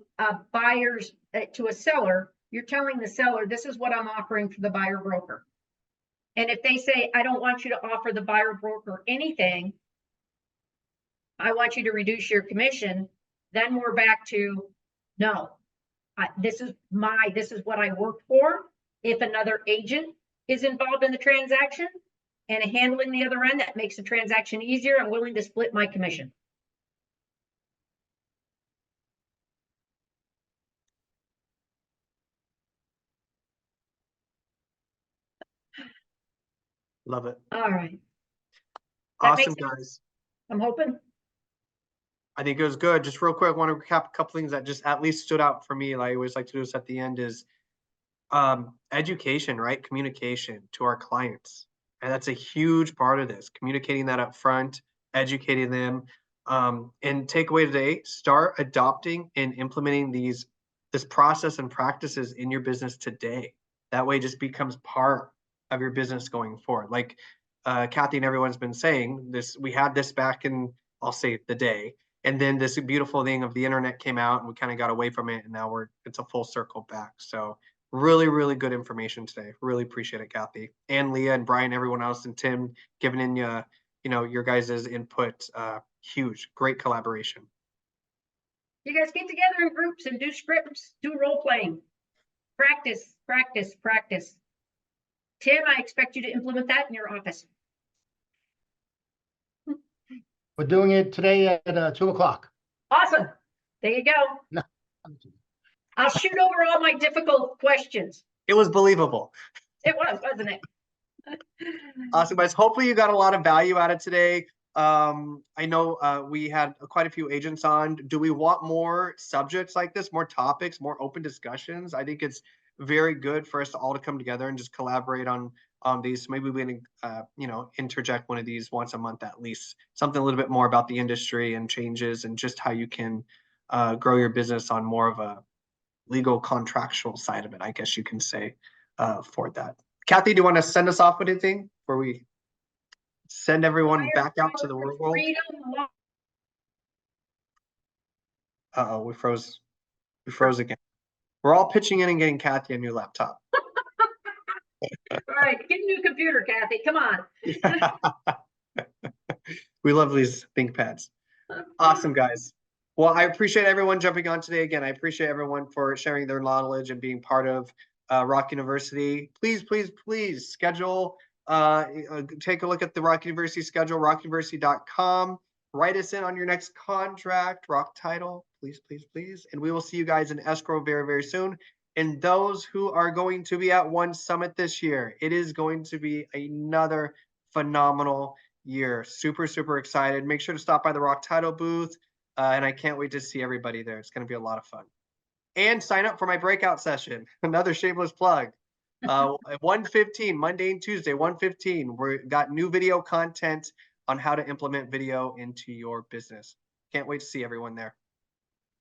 to a seller, you're telling the seller, this is what I'm offering for the buyer broker. And if they say, I don't want you to offer the buyer broker anything, I want you to reduce your commission, then we're back to, no, this is what I work for. If another agent is involved in the transaction and handling the other end, that makes the transaction easier. I'm willing to split my commission. Love it. All right. That makes Awesome, sense. guys. I'm hoping. I think it was good. Just real quick, I want to recap a couple things that just at least stood out for me. I always like to do this at the end is education, right? Communication to our clients. And that's a huge part of this, communicating that up front, educating them. And takeaway today, start adopting and implementing this process and practices in your business today. That way it just becomes part of your business going forward. Like Kathy and everyone's been saying, we had this back in, I'll say, the day. And then this beautiful thing of the internet came out and we kind of got away from it. And now it's a full circle back. So really, really good information today. Really appreciate it, Kathy and Leah and Brian, everyone else, and Tim giving in your guys' input. Huge, great collaboration. You guys get together in groups and do scripts, do role playing. Practice, practice, practice. Tim, I expect you to implement that in your office. We're doing it today at 2:00. Awesome. There you go. I'll shoot over all my difficult questions. It was believable. It was, wasn't it? Awesome, guys. Hopefully you got a lot of value out of today. I know we had quite a few agents on. Do we want more subjects like this, more topics, more open discussions? I think it's very good for us all to come together and just collaborate on these. Maybe we can, interject one of these once a month at least. Something a little bit more about the industry and changes and just how you can grow your business on more of a legal contractual side of it, I guess you can say, for that. Kathy, do you want to send us off with anything before we send everyone back out to the real world? Freedom. Uh-oh, we froze. We froze again. We're all pitching in and getting Kathy a new laptop. All right, get a new computer, Kathy. Come on. We love these ThinkPads. Awesome, guys. Well, I appreciate everyone jumping on today. Again, I appreciate everyone for sharing their knowledge and being part of Rock University. Please, please, please schedule, take a look at the Rock University schedule, rockuniversity.com. Write us in on your next contract, rock title, please, please, please. And we will see you guys in escrow very, very soon. And those who are going to be at One Summit this year, it is going to be another phenomenal year. Super, super excited. Make sure to stop by the Rock Title booth. And I can't wait to see everybody there. It's going to be a lot of fun. And sign up for my breakout session. Another shameless plug. At 1:15, Monday and Tuesday, 1:15. We've got new video content on how to implement video into your business. Can't wait to see everyone there.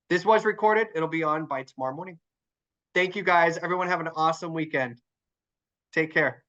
This was recorded. It'll be on by tomorrow morning. Thank you, guys. Everyone have an awesome weekend. Take care.